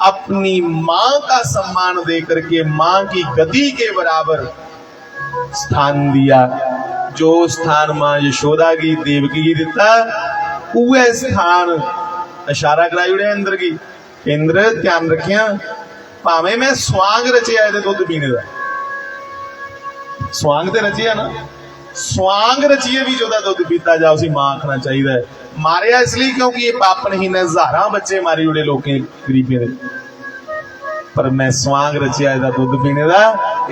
अपनी मां का सम्मान दे करके मां की गति के बराबर स्थान दिया। जो स्थान मां यशोदा की देवकी की दिता वह स्थान इशारा कराई उड़े इंद्र की। इंद्र ध्यान रखिया भावे मैं स्वांग रचिया दुध पीने का, स्वांग तो रचिया ना, स्वांग रचिए भी जो दुध पीता जा उसी मां आखना चाहिए। मारिया इसलिए क्योंकि ये पापन ही ने हजारा बच्चे मारी उड़े लोग गरीबी दे, पर मैं स्वांग रचिया दुध पीने का,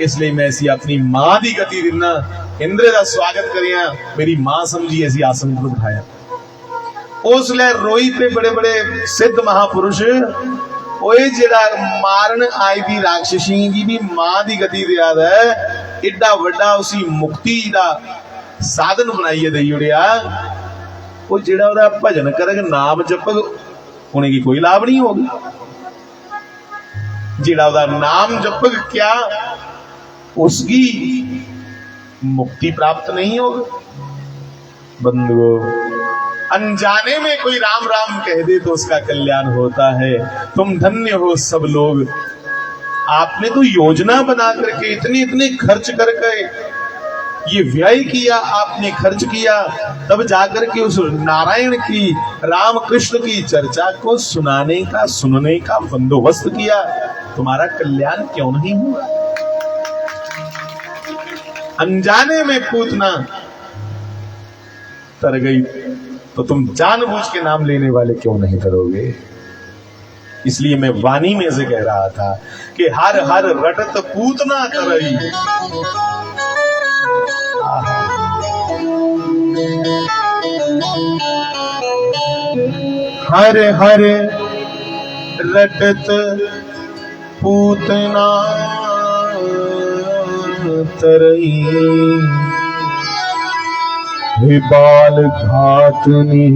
इसलिए मैं ऐसी अपनी मां की गति दिना। इंद्र का स्वागत करिया, मेरी मां समझी ऐसी आसन पर बिठाया। उसले रोई पे बड़े बड़े सिद्ध महापुरुष ओए जेड़ा मारन आई दी राक्षसी की भी मां की गति दिया है, एडा वड्डा उसी मुक्ति दा साधन बनाइए दई उड़िया। वो जेड़ा ओदा भजन करग नाम जपग होने की कोई लाभ नहीं होगी। जेड़ा ओदा नाम जपग क्या उसकी मुक्ति प्राप्त नहीं होगी। बंधुओं अनजाने में कोई राम राम कह दे तो उसका कल्याण होता है। तुम धन्य हो सब लोग, आपने तो योजना बना करके इतने इतने खर्च करके ये व्यय किया, आपने खर्च किया, तब जाकर के उस नारायण की राम कृष्ण की चर्चा को सुनाने का सुनने का बंदोबस्त किया। तुम्हारा कल्याण क्यों नहीं हुआ? अनजाने में पूतना तर गई तो तुम जानबूझ के नाम लेने वाले क्यों नहीं करोगे? इसलिए मैं वाणी में से कह रहा था कि हर हर रटत पूतना करई। हर हर रटत पूतना तरई, बाल घातनी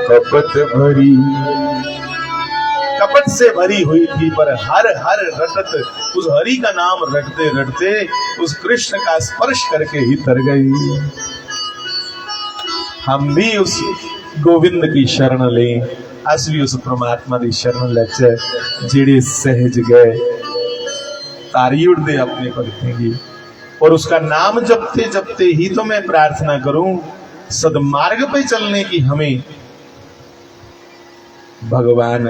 कपट भरी। कपट से भरी हुई थी पर हर हर रटत उस हरि का नाम रटते रटते उस कृष्ण का स्पर्श करके ही तर गई। हम भी उस गोविंद की शरण लें, अस भी उस परमात्मा की शरण लेचे जेड़े सहज गए तारी उड़ते अपने भगतें की। और उसका नाम जपते जपते ही तो मैं प्रार्थना करूं सदमार्ग पे चलने की हमें भगवान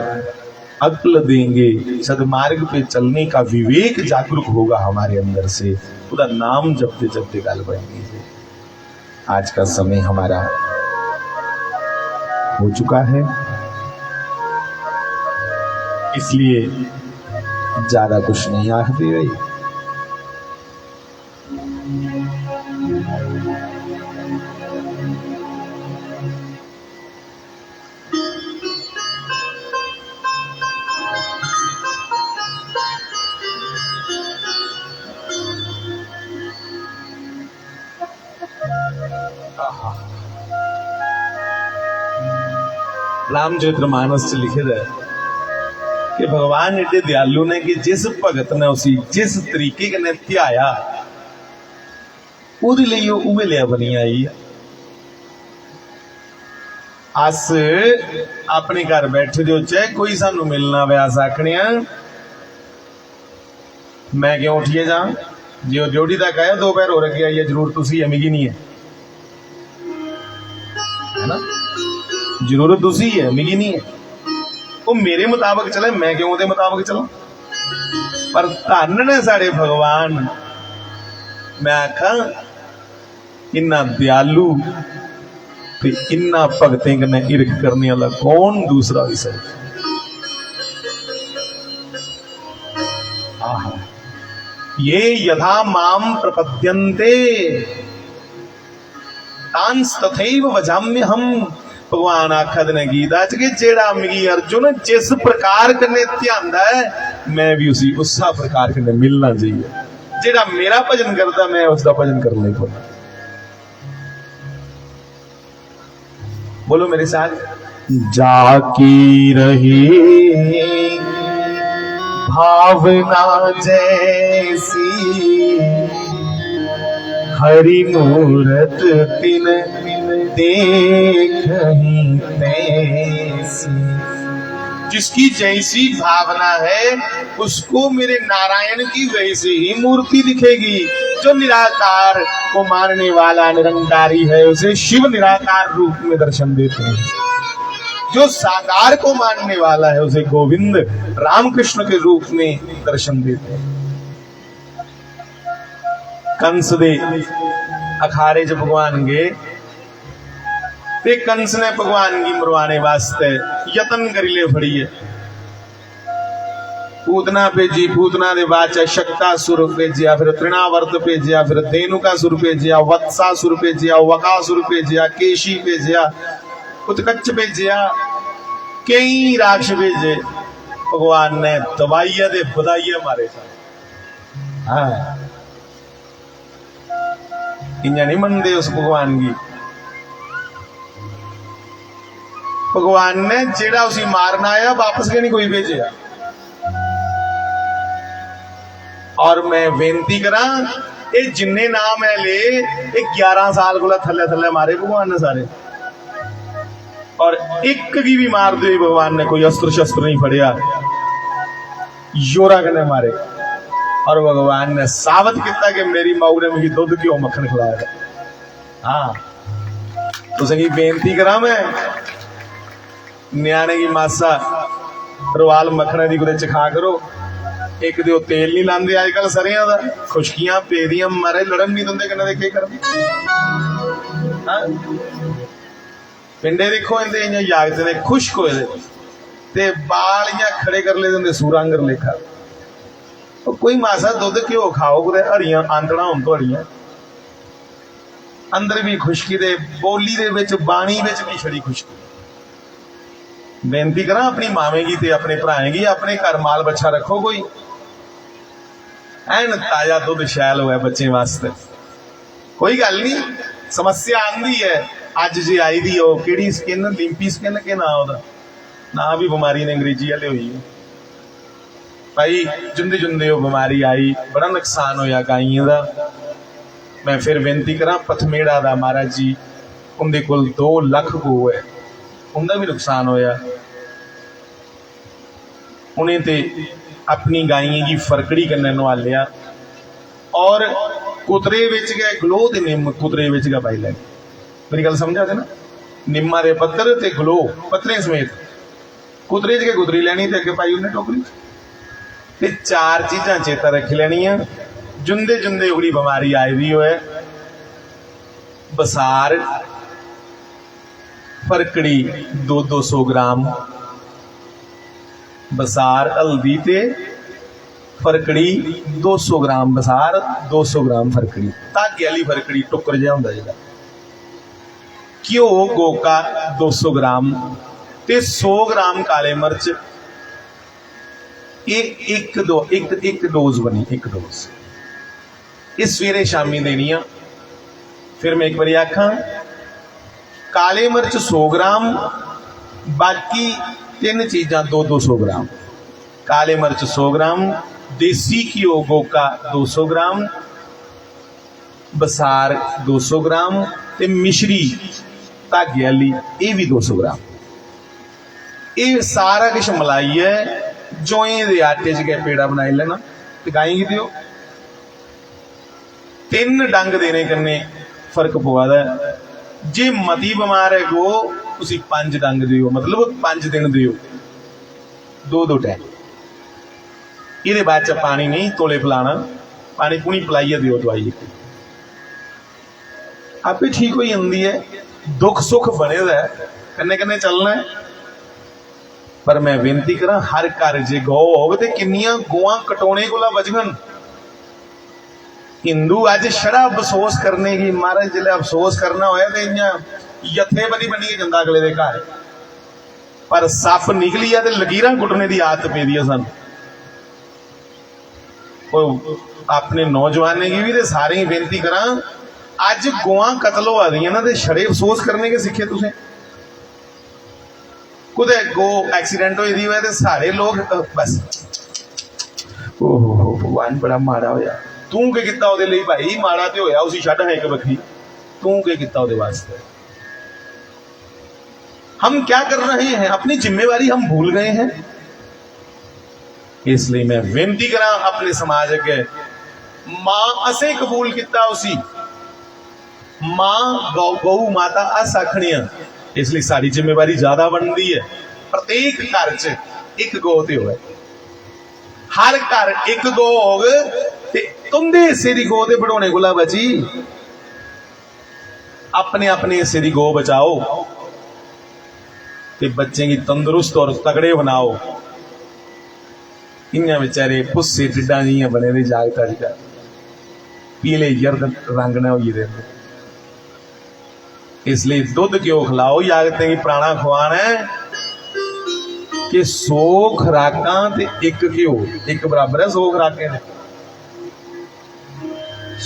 अक्ल देंगे। सदमार्ग पे चलने का विवेक जागरूक होगा हमारे अंदर से, पूरा नाम जपते जपते गाल बढ़ेंगे। आज का समय हमारा हो चुका है, इसलिए ज्यादा कुछ नहीं आखते रही। रामचरित्र मानस च लिखे है कि भगवान एडे दयालु ने कि जिस भगत ने उसी जिस तरीके के ध्याया ਉਹਦੇ ਲਈ ਉਹ ਉਵੇਂ ਲਿਆ ਬਣੀ ਆਈ। अस अपने घर बैठे जो चाहे कोई सानू मिलना व्यास आखने मैं क्यों उठिए जा जो ड्यूटी तक आया दोपहर हो रखी आई है जरूर तुसी है मिगी नहीं है ना, जरूरत तुसी है मिगी नहीं है। वो मेरे मुताबिक चले मैं क्यों ਉਹਦੇ मुताबिक चला। पर धन ने साढ़े भगवान, मैं आखा इन्ना दयालु ते इन्ना भगतें कन्नै इरख करने वाला कौन दूसरा हो सकता। ये यथा माम प्रपद्यन्ते तांस तथैव भजाम्य हम। भगवान आखद ने गीता च कि जेड़ा मिगी अर्जुन जिस प्रकार कन्नै ध्यानदा है मैं भी उसी उसा प्रकार कन्नै मिलना चाहिए। जेड़ा मेरा भजन करता मैं उसका भजन करना ही पड़ना। बोलो मेरे साथ। जाकी रही भावना जैसी, हरि मूरत तिन देखहीं तैसी। जिसकी जैसी भावना है उसको मेरे नारायण की वैसी ही मूर्ति दिखेगी। जो निराकार को मानने वाला निरंकारी है उसे शिव निराकार रूप में दर्शन देते हैं। जो साकार को मानने वाला है उसे गोविंद रामकृष्ण के रूप में दर्शन देते हैं। कंस दे अखाड़े च भगवान गए ते कंस ने भगवान की मरवाने वास्ते यतन करिले फड़िए। पूतना भेजी, पूतना दे बाद शक्तासुर भेजिया, फिर तृणावर्त भेजिया, फिर धेनुकासुर भेजिया, वत्सासुर भेजिया, वकासुर भेजिया, केशी भेजिया, उत्कच भेजिया, कई राक्ष भेजे। भगवान ने दवाइया दे बधाइया मारे सन। हाँ, इन्हें नहीं मनते उस भगवान की। भगवान ने जेड़ा उसी मारना आया वापस के नहीं कोई भेजे। और मैं बेनती करा, ये जिन्ने नाम है ले 11 साल को थले थले मारे भगवान ने सारे, और एक की भी मार दे भगवान ने, कोई अस्त्र शस्त्र नहीं फड़िया, योरा कने मारे। और भगवान ने साबित किया कि मेरी माऊ ने मुझे दूध क्यों मक्खन खिलाया। हाँ, तो सही बेनती करा, मैं न्याणे की मासा रवाल मक्खने की कुछ चखा करो। एक दो तेल नहीं लाते अजकल सरिया का, खुशकियां पेदियां मारे लड़न नहीं देंगे कन्ने देखे कर। पिंडे देखो इनके इं जागते ने खुश्क होए ते बाल इं खड़े कर ले देंगे सूरांगर लेखा। तो कोई मासा दुध घ्यो खाओ, कुछ हरियां आंदड़ा होन तुहाड़ियां अंदर भी खुशकी दे, बोली दे विच बाणी विच भी छड़ी खुशकी। बेनती करा अपनी मावे की ते अपने भराएं की, अपने घर माल बच्चा रखो, कोई एन ताजा दुध शैल होया बच्चे वास्ते। कोई गल नहीं, समस्या आंदी है अज जे आई दी हो केड़ी स्किन, लिंपी स्किन के ना ओदा ना भी बीमारी ने अंग्रेजी वाले हुई है भाई। जुंदे जुंदे वो बीमारी आई, बड़ा नुकसान होया गाइयों का। मैं फिर बेनती करा पथमेड़ा दा महाराज जी, उनके कोल 2 लाख गो है, उनका भी नुकसान होया। उन्हें ते अपनी गाइयों की फरकड़ी कन्ने नवालिया और कुतरे बेच गए गलो ते निम कुतरे बेच गया पाई लैनी। मेरी गल समझा थे ना, निम्मा दे पत्तर ते गलो पत्तरें समेत कुतरे च के कुतरी लैनी ते अगे पाई उन्हें टोकरी ते 4 चीज़ां चेता रख लैनियां। जुंदे जुंदे उगड़ी बीमारी आई दी होए, बसार फरकड़ी 200 ग्राम, बसार हल्दी ते फरकड़ी 200 ग्राम बसार, 200 ग्राम फरकड़ी, धागे वाली फरकड़ी टुकर जिहा हुंदा जिहड़ा, घ्यो गोका 200 ग्राम ते 100 ग्राम काले मिर्च। ये एक डोज बनी, एक डोज ये सवेरे शामी देनी आ। फिर मैं एक बार आखा, काले मिर्च 100 ग्राम, बाकी 3 चीज़ां 200 ग्राम। काले मिर्च 100 ग्राम, देसी घ्यो गोका 200 ग्राम, बसार 200 ग्राम ते मिश्री धागे वाली ये भी 200 ग्राम। ये सारा कुछ मिलाइए जौएं दे आटे च गए पेड़ा बनाई लेना ते गाई दियो। 3 डंग देने कन्ने फर्क पवा। जे मती बीमार है गो तुसी 5 डंग दियो, मतलब 5 दिन दियो, 2 टाइम। ये बाद च पानी नहीं तोले पिलाना, पानी पुनी पिलाइए दियो दवाई, आपे ठीक हो जाती है। दुख सुख बने दा कन्ने कन्ने चलना है। पर मैं बेनती करा, हर घर जे गौ हो तो किन्नियां गौआं कटोने को बचगन। हिंदू अज छड़ा अफसोस करने की, महाराज जिले अफसोस करना होया तो इं यथे बनी बनी के जंदा अगले दे घर, पर सप निकली है तो लकीरां कुटने की आदत पे दी सन। अपने नौजवाने की भी तो सारे ही बेनती करा, अज गौआं कतल हो दी ना तो छड़े अफसोस करने के सीखे तुसें। कुदै गो एक्सीडेंट होई दी होए ते सारे लोग बस ओहो भगवान बड़ा माड़ा होया। तू के किता ओहदे लई भाई? माड़ा ते होया, उसी छड्ड है एक बखरी, तू के किता ओहदे वास्ते? हम क्या कर रहे हैं? अपनी जिम्मेवारी हम भूल गए हैं। इसलिए मैं बेनती करा अपने समाज अगे, मां असे कबूल किया उसी, मां गौ माता अस आखनिया, इसलिए सारी जिम्मेवारी ज्यादा बनती है। प्रत्येक घर च एक गौ ते होवे, हर घर एक गौ होग ते तुंदे हिस्से दी गौ ते बढ़ाने कोला बची। अपने अपने हिस्से दी गौ बचाओ ते बच्चे की तंदुरुस्त और तगड़े बनाओ। इन्हें बेचारे पुस्से टिड्डा जियां बने दे जागत अजकल पीले जर्द रंग न होई दे। इसलिए दुध क्यों खिलाओ जागतें की? पुराना खुआन है कि 100 खुराकां ते एक घ्यो, एक बराबर है 100 खुराकें ने।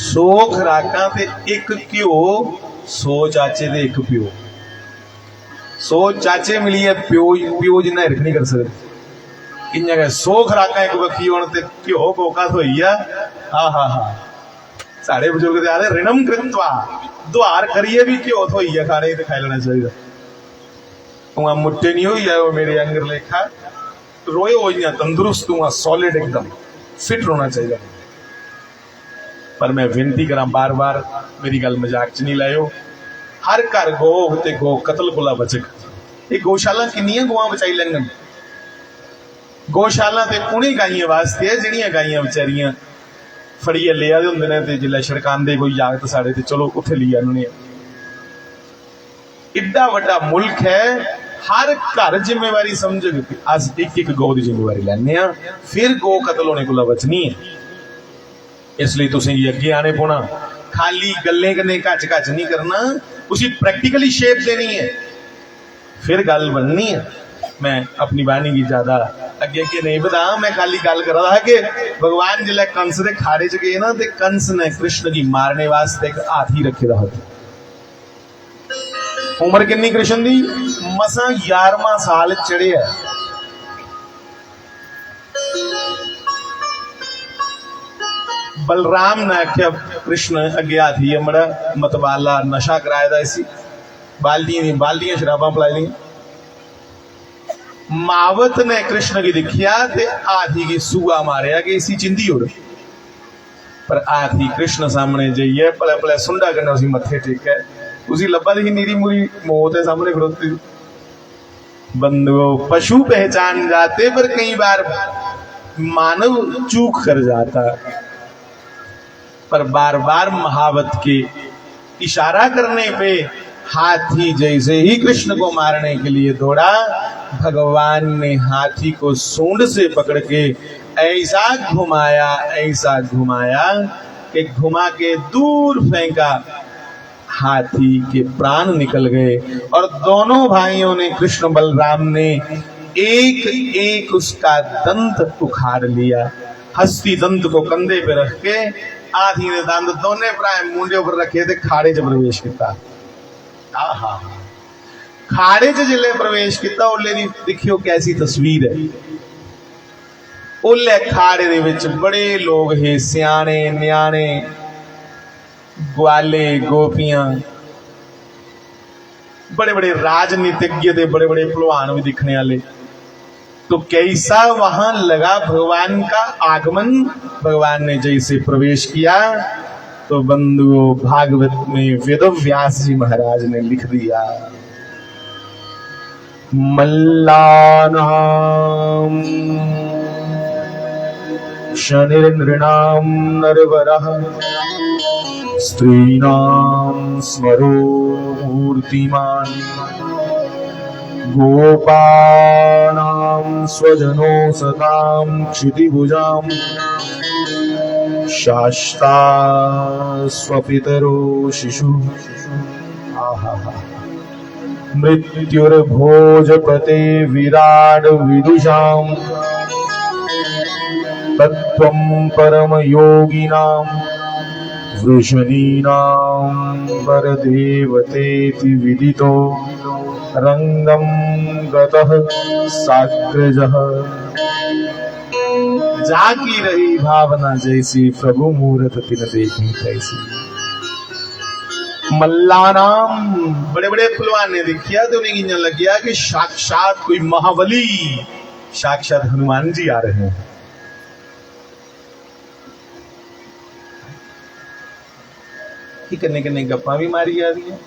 100 खुराकां ते एक घ्यो, 100 चाचे ते एक प्यो। 100 चाचे मिलिए प्यो जिन्ना हिरख नहीं कर सकते। इन्या 100 खुराकां एक बखी होण ते घ्यो कोका थोई आ। हा साढ़े बुजुर्ग आदे ऋणम कृत्वा, दुआर करिए भी घ्यो थोई आ खाने ते खाई लेना चाहिए। तुआ मुट्टे नहीं हुई है मेरे अंगर लेखा, रोए हो या तंदुरुस्त, तुआ सॉलिड एकदम फिट होना चाहिए। पर मैं विनती करा बार बार, मेरी गल मजाक च नहीं लाओ। हर घर गो ते गो कतल कोला बचक। ये गौशाला किन्नियां गौआं बचाई लैंगन? गौशाला ते उन्हीं गाइयां वास्ते है जिहड़ियां गाइयां बेचारियां फड़िए ले आदे हुंदे ने ते जिल्लै छड़कांदे कोई जागत साढ़े ते चलो उत्थे ली आने। इड्डा वड्डा मुल्क है, हर घर जिम्मेवारी समझ अस एक एक गौ की जिम्मेवारी लैने आ, फिर गौ कतल होने को बचनी है। इसलिए तुसें अगे आने पौना, खाली गल्लें कन्नै घच घच नहीं करना, उसी प्रैक्टिकली शेप देनी है, फिर गल बननी है। मैं अपनी बाणी की ज्यादा अगे अगे नहीं बता, मैं खाली गल कर रहा कि भगवान जिले कंस के खाड़े च गए ना, तो कंस ने कृष्ण की मारने वास्ते एक हाथी रखे दा होता। उम्र कितनी कृष्ण दी? मसा 11वां साल चढ़े है। बलराम ने आख्या कृष्ण अगे हाथी है मड़ा मतवाला नशा कराए दा इसी, बाल्दियां शराबां पिलाई दी। मावत ने कृष्ण की दिखिया ते हाथी की सूआ मारिया कि इसी चिंदी उड़। पर हाथी कृष्ण सामने जाइए भले भले सुंडा कन्नै उसी मत्थे टेके, उसी लब्भा दी नीरी मुरी मौत है सामने खड़ोती। बंधुओं, पशु पहचान जाते पर कई बार मानव चूक कर जाता। पर बार बार महावत के इशारा करने पे हाथी जैसे ही कृष्ण को मारने के लिए दौड़ा, भगवान ने हाथी को सूंड से पकड़ के ऐसा घुमाया कि घुमा के दूर फेंका। हाथी के प्राण निकल गए और दोनों भाइयों ने, कृष्ण बलराम ने एक एक उसका दंत उखाड़ लिया। हस्ती दंत को कंधे पे रख के हाथी ने दंत दोने भरा मुंडे ऊपर रखे थे, खाड़े च प्रवेश किया। खाड़े च जिले प्रवेश किया, ओले दी देखियो कैसी तस्वीर है। ओले खाड़े दे विच बड़े लोग है, सियाने न्याणे, ग्वाले गोपियां, बड़े बड़े राजनीतिज्ञ थे, बड़े बड़े पहलवान भी दिखने वाले। तो कैसा वहां लगा भगवान का आगमन। भगवान ने जैसे प्रवेश किया तो बंधुओं, भागवत में वेद व्यास जी महाराज ने लिख दिया, मल्लानां शनिर्नृणां नरवरः स्त्रीणां स्मरो मूर्तिमान् गोपानां स्वजनो सतां क्षितिभुजां शास्ता स्वपितरो शिशु। मृत्युर्भोजपते विराड विदुषां तत्त्वं परमयोगिनां वृषणीनां वरदेवतेति विदितो रंगं गतः साग्रजः। जाकी रही भावना जैसी, प्रभु मूरत तिन देखी तैसी। मल्लाराम बड़े बड़े फुलवान ने देखिया तो उन्हें गिनने लग गया कि साक्षात कोई महाबली, साक्षात हनुमान जी आ रहे हैं। कन्ने कन्ने गप्पा भी मारी जा रही है।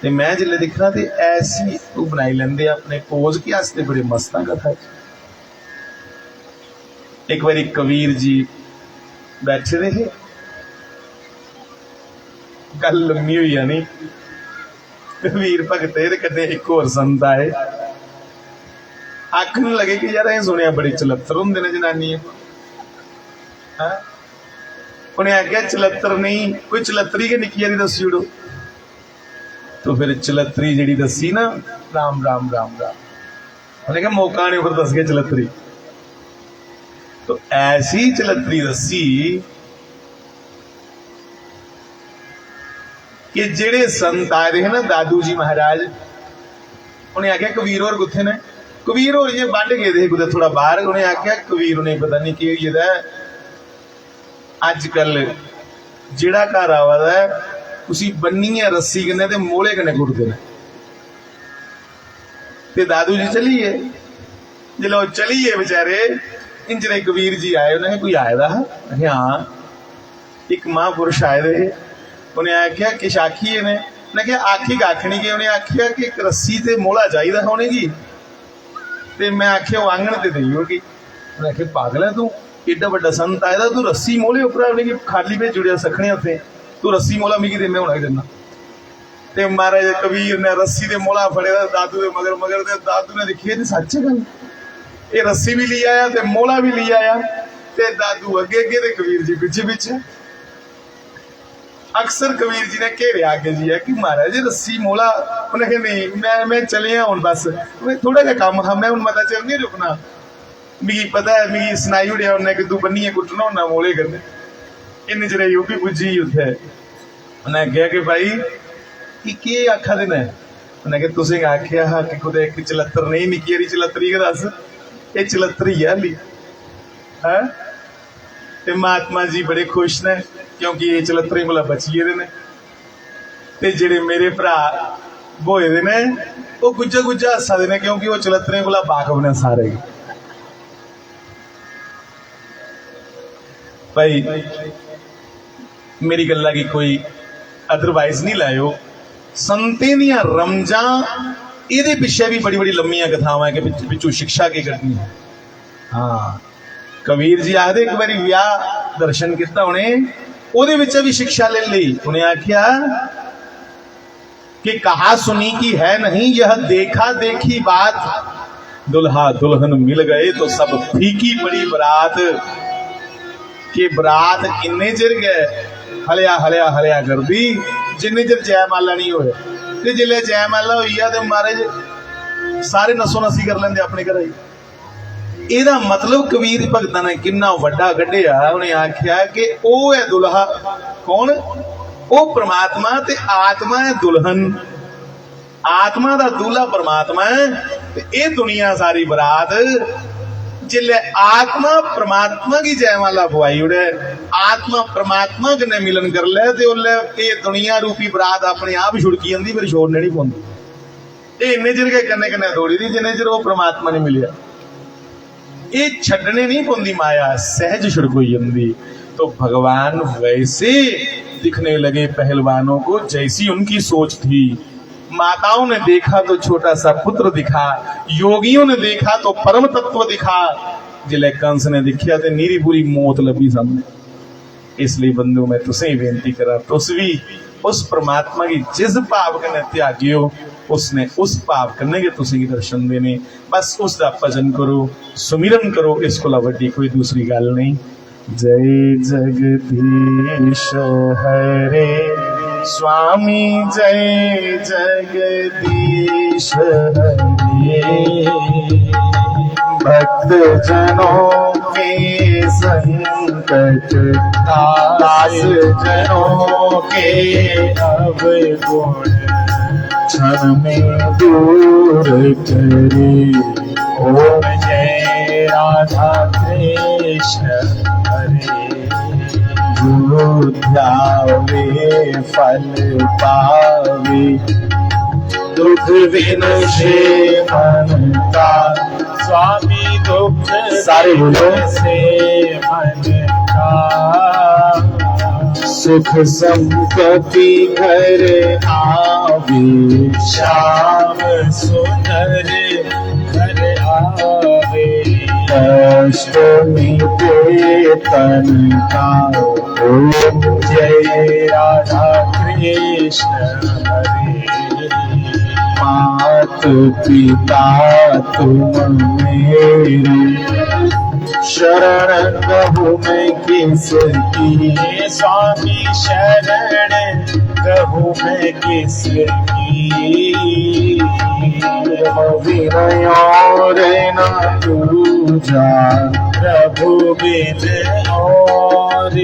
ते मैं जिले दिख रहा थे ऐसी तू बनाई लेंदे अपने पोज के आस्ते बड़े मस्ता कथा। एक बार कबीर जी बैठे रहे, गल लम्मी हुई है नहीं, कबीर भगत कदे एक होर संत आए, आखन लगे कि यार सुनिया बड़े चलत्तर होंगे ने जनानियां। उन्हें आख्या चलत्तर नहीं, कोई चलत्तरी के निकी यारी दसी उड़ो। तो फिर चलत्तरी जी दसी ना, राम राम राम राम, उन्हें कहा मौका नहीं फिर दस के चलत्तरी। तो ऐसी चलत्तरी दसी कि जेड़े संत आए रहे ना दादू जी महाराज, उन्हें आख्या कबीर और कुत्थे ने, कबीर और ये बंड गए थे कुछ थोड़ा बाहर। उन्हें आख्या कबीर उन्हें पता नहीं कि अजकल जेड़ा घर आवा है उसी बन्नी है रस्सी कन्ने ते मोले कन्ने कुटदे ने। ते दादू जी चलिए, जिलो चलिए बेचारे इंजरे कबीर जी आए, उन्हें कोई आए दा हाँ एक महापुरुष आए रहे। उन्हें आख्या किश आखिए ने, उन्हें क्या आखी आखनी कि उन्हें आख्या कि एक रस्सी ते मोला चाहिए होने की। ते मैं आख्या वो आंगन ते देई होगी। उन्हें आख्या पागल है तू, एडा बड़ा संत आया तू रस्सी मोले उपर खाली पे जुड़िया सखने उत्थे, तू रस्सी मोला मिगी दे, मैं होना देना। ते महाराज कबीर ने रस्सी दे मोला फड़े दादू दे मगर मगर दे, दादू ने देखिए सच गल, ये रस्सी भी ली आया ते मोला भी ली आया, ते दादू अगे अगे ते कबीर जी पीछे पीछे। अक्सर कबीर जी ने घेरे आगे जी है कि महाराज रस्सी मोला, उन्हें कहा नहीं मैं चले हूँ बस, थोड़ा जहा काम हा, मैं हूँ मता चल नहीं रुकना, मिगी पता है मिगी सनाई उड़िया उन्हें कि तू बन्निए कुटना होना मोले करने। इन चिर यूपी पुजी उत्थे, उन्हें कहा कि भाई की आखा देना है। उन्हें कहा तुसें आख्या हा कि कुछ एक चलत्तर नहीं, निकी हारी चलत्तरी के दस, ये चलत्तरी है हाली है। ते महात्मा जी बड़े खुश ने क्योंकि ये चलत्तरी कोला बचिए दे ने। ते जेड़े मेरे भरा बोए दे ने वो गुज्जा गुज्जा हस्सा दे ने क्योंकि वो चलत्तरी कोला वाकफ ने सारे। भाई मेरी गल्ला की कोई अदरवाइज नहीं लायो, संतें दियां रमजां ਇਹਦੇ ਪਿੱਛੇ भी बड़ी बड़ी लम्मियां कथावां कि पिछू शिक्षा की करनी है। हाँ कबीर जी आखदे एक बारी विआह दर्शन किया उन्हें, ਉਹਦੇ ਵਿੱਚ भी शिक्षा ले ली। उन्हें आख्या कि कहा सुनी की है नहीं यह देखा देखी बात, दुल्हा दुल्हन मिल गए तो सब फीकी पड़ी बरात। कि बरात किन्ने चिर गए हलिया हलिया हलिया कर दी जिन्ने चिर जयमाला नहीं होए। ते जिले जयमाला हुई है तो महाराज सारे नसो नसी कर लेंदे अपने घर। ਇਹਦਾ मतलब कबीर भगतां ने किन्ना वड्डा कढिया। उन्हें आख्या कि ਉਹ है दुल्हा, कौन? ਉਹ परमात्मा ते आत्मा है दुल्हन, आत्मा दा दूल्हा परमात्मा है ते ये दुनिया सारी बरात। जिले आत्मा परमात्मा की जयमाला पवाई उड़े, आत्मा परमात्मा कन्नै मिलन कर ले ते ओले ये दुनिया रूपी बरात अपने आप छुड़की जांदी, फिर छोड़ने नहीं पौंदी। ये इन्ने चिर के कन्ने कन्ने दौड़ी दी जिन्ने चिर वो परमात्मा नहीं मिलिया। ये छड्डने नहीं पौंदी माया, सहज छुड़कोई जांदी। तो भगवान वैसे दिखने लगे पहलवानों को जैसी उनकी सोच थी। माताओं ने देखा तो छोटा सा पुत्र दिखा, योगियों ने देखा तो परम तत्व दिखा, जिले कंस ने दिखिया तो नीरी पूरी मौत लभी सामने। इसलिए बंधु मैं तुसे ही बेनती करा, तुस भी उस परमात्मा की जिस भाव कने त्यागियो उसने उस भाव कने के तुसे की दर्शन देने। बस उसका भजन करो, सुमिरन करो, इसको ला वड्डी कोई दूसरी गल नहीं। जय जगदीश हरे स्वामी, जय जगदीश हरे। भक्त जनों के संकट दास जनों के अवगुण क्षण में दूर करे। ओम जय राधा कृष्ण हरे। जो ध्यावे फल पावे, दुख विनशे मन का। स्वामी दुख सारे बोलो। से मन का। सुख संपत्ति घर आवे, श्याम सुंदर घर आवे। कष्ट मिटे तन का। ओम जय राधा कृष्ण हरे। मात पिता तुम मेरे, शरण कहूँ मैं किसकी। स्वामी शरण कहूँ मैं किसकी। विनय और न दूजा, प्रभु बिन और न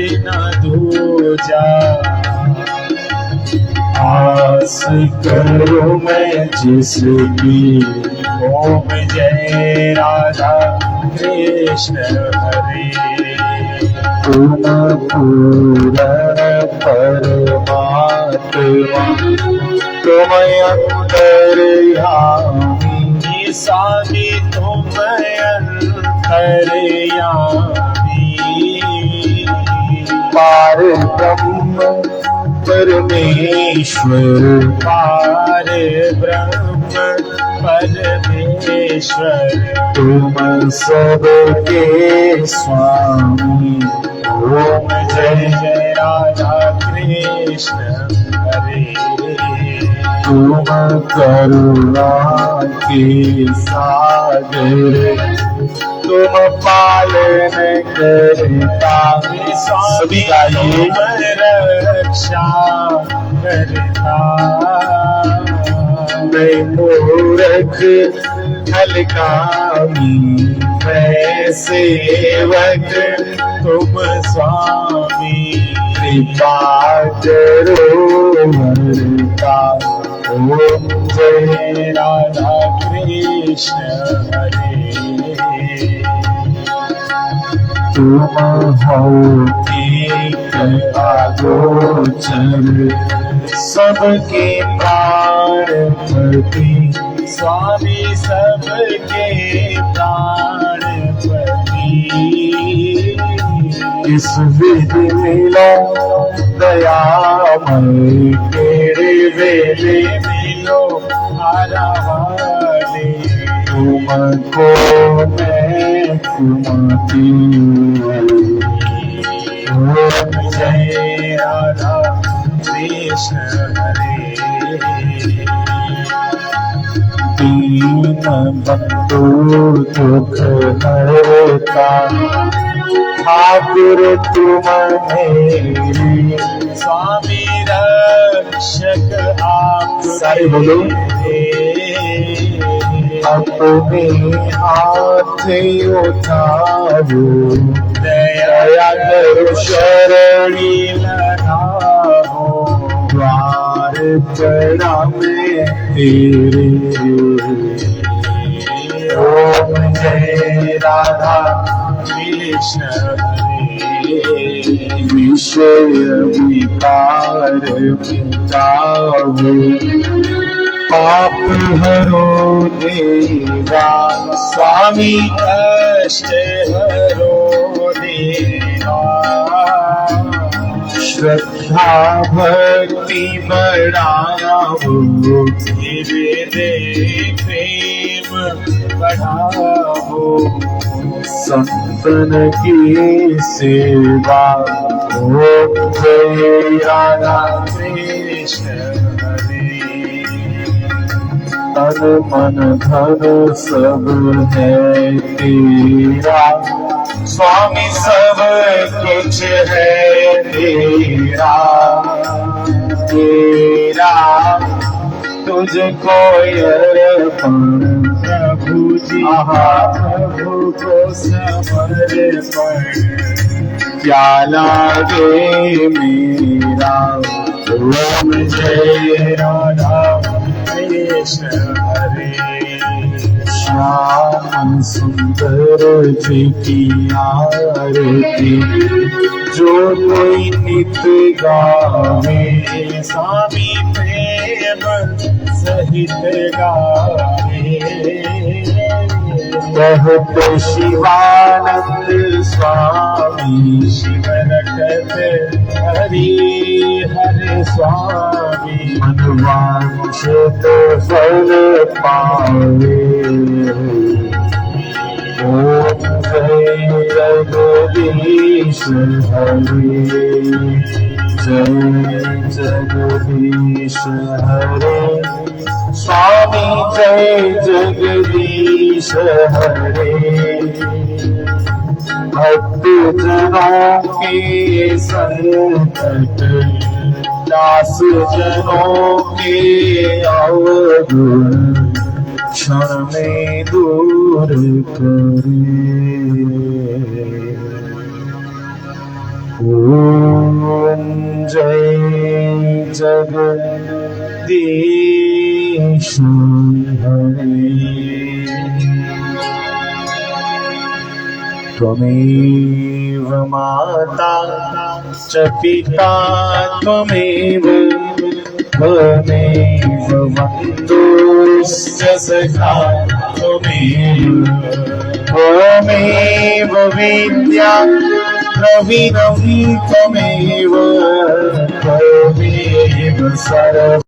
दूजा। आस करूं मैं जिसकी। ओम जय राधा कृष्ण हरे। तुम पूर्ण परमात्मा, तुम अंतर्यामी। स्वामी तुम अंतर्यामी। पार ब्रह्म परमेश्वर, पार ब्रह्म परमेश्वर। तुम सबके स्वामी। ओम जय जय राधा कृष्ण हरे। तुम करुणा के सागर, तुम पालन करता। सभी गाइए। रक्षा करता। मैं मूर्ख हलकामी, मैं सेवक तुम स्वामी। कृपा करो हरता। ओम जय राधा कृष्ण हरे। तुम हो एक अगोचर, सबके प्राणपति। स्वामी सबके प्राणपति। इस विधि मिलो दयामय, तेरे वेले मिलो आरावाले। तुमको मैं कुमती। ओम जय राधा कृष्ण हरे। दीन बंधु दुख हरता, ठाकुर तुम मेरे। स्वामी रक्षक आप सारे बोलो। अपने हाथ उठाओ, दया करो शरणी लगाओ। द्वार पड़ा मैं तेरे। ओम जय राधा कृष्ण हरे। विषय विकार मिटाओ, पाप हरो देवा। स्वामी कष्ट हरो देवा। श्रद्धा भक्ति बढ़ाओ, धीरे धीरे प्रेम बढ़ाओ। संतन की सेवा। ओम जय राधा कृष्ण हरे। तन मन धन सब है तेरा। स्वामी सब कुछ है तेरा। तेरा तुझको अर्पण प्रभु जी। प्रभु को समर्पण। क्या लागे मेरा। ओम जय राधा हरे। श्याम सुंदर जी की आरती जो कोई नित गावे, स्वामी प्रेम सहित गावे। कहते शिवानंद स्वामी, शिव रखत हरि हरे स्वामी। मनवांछित फल पावे। ओम जय जगदीश हरे, जय जगदीश हरे। स्वामी जय जगदीश हरे। भक्त जनों के संकट, दास जनों के अवगुण क्षण में दूर करे। ओम जय जगदीश हरे। त्वमेव माता च पिता त्वमेव, त्वमेव बन्धुश्च सखा त्वमेव, त्वमेव विद्या द्रविणं त्वमेव, त्वमेव सर्वं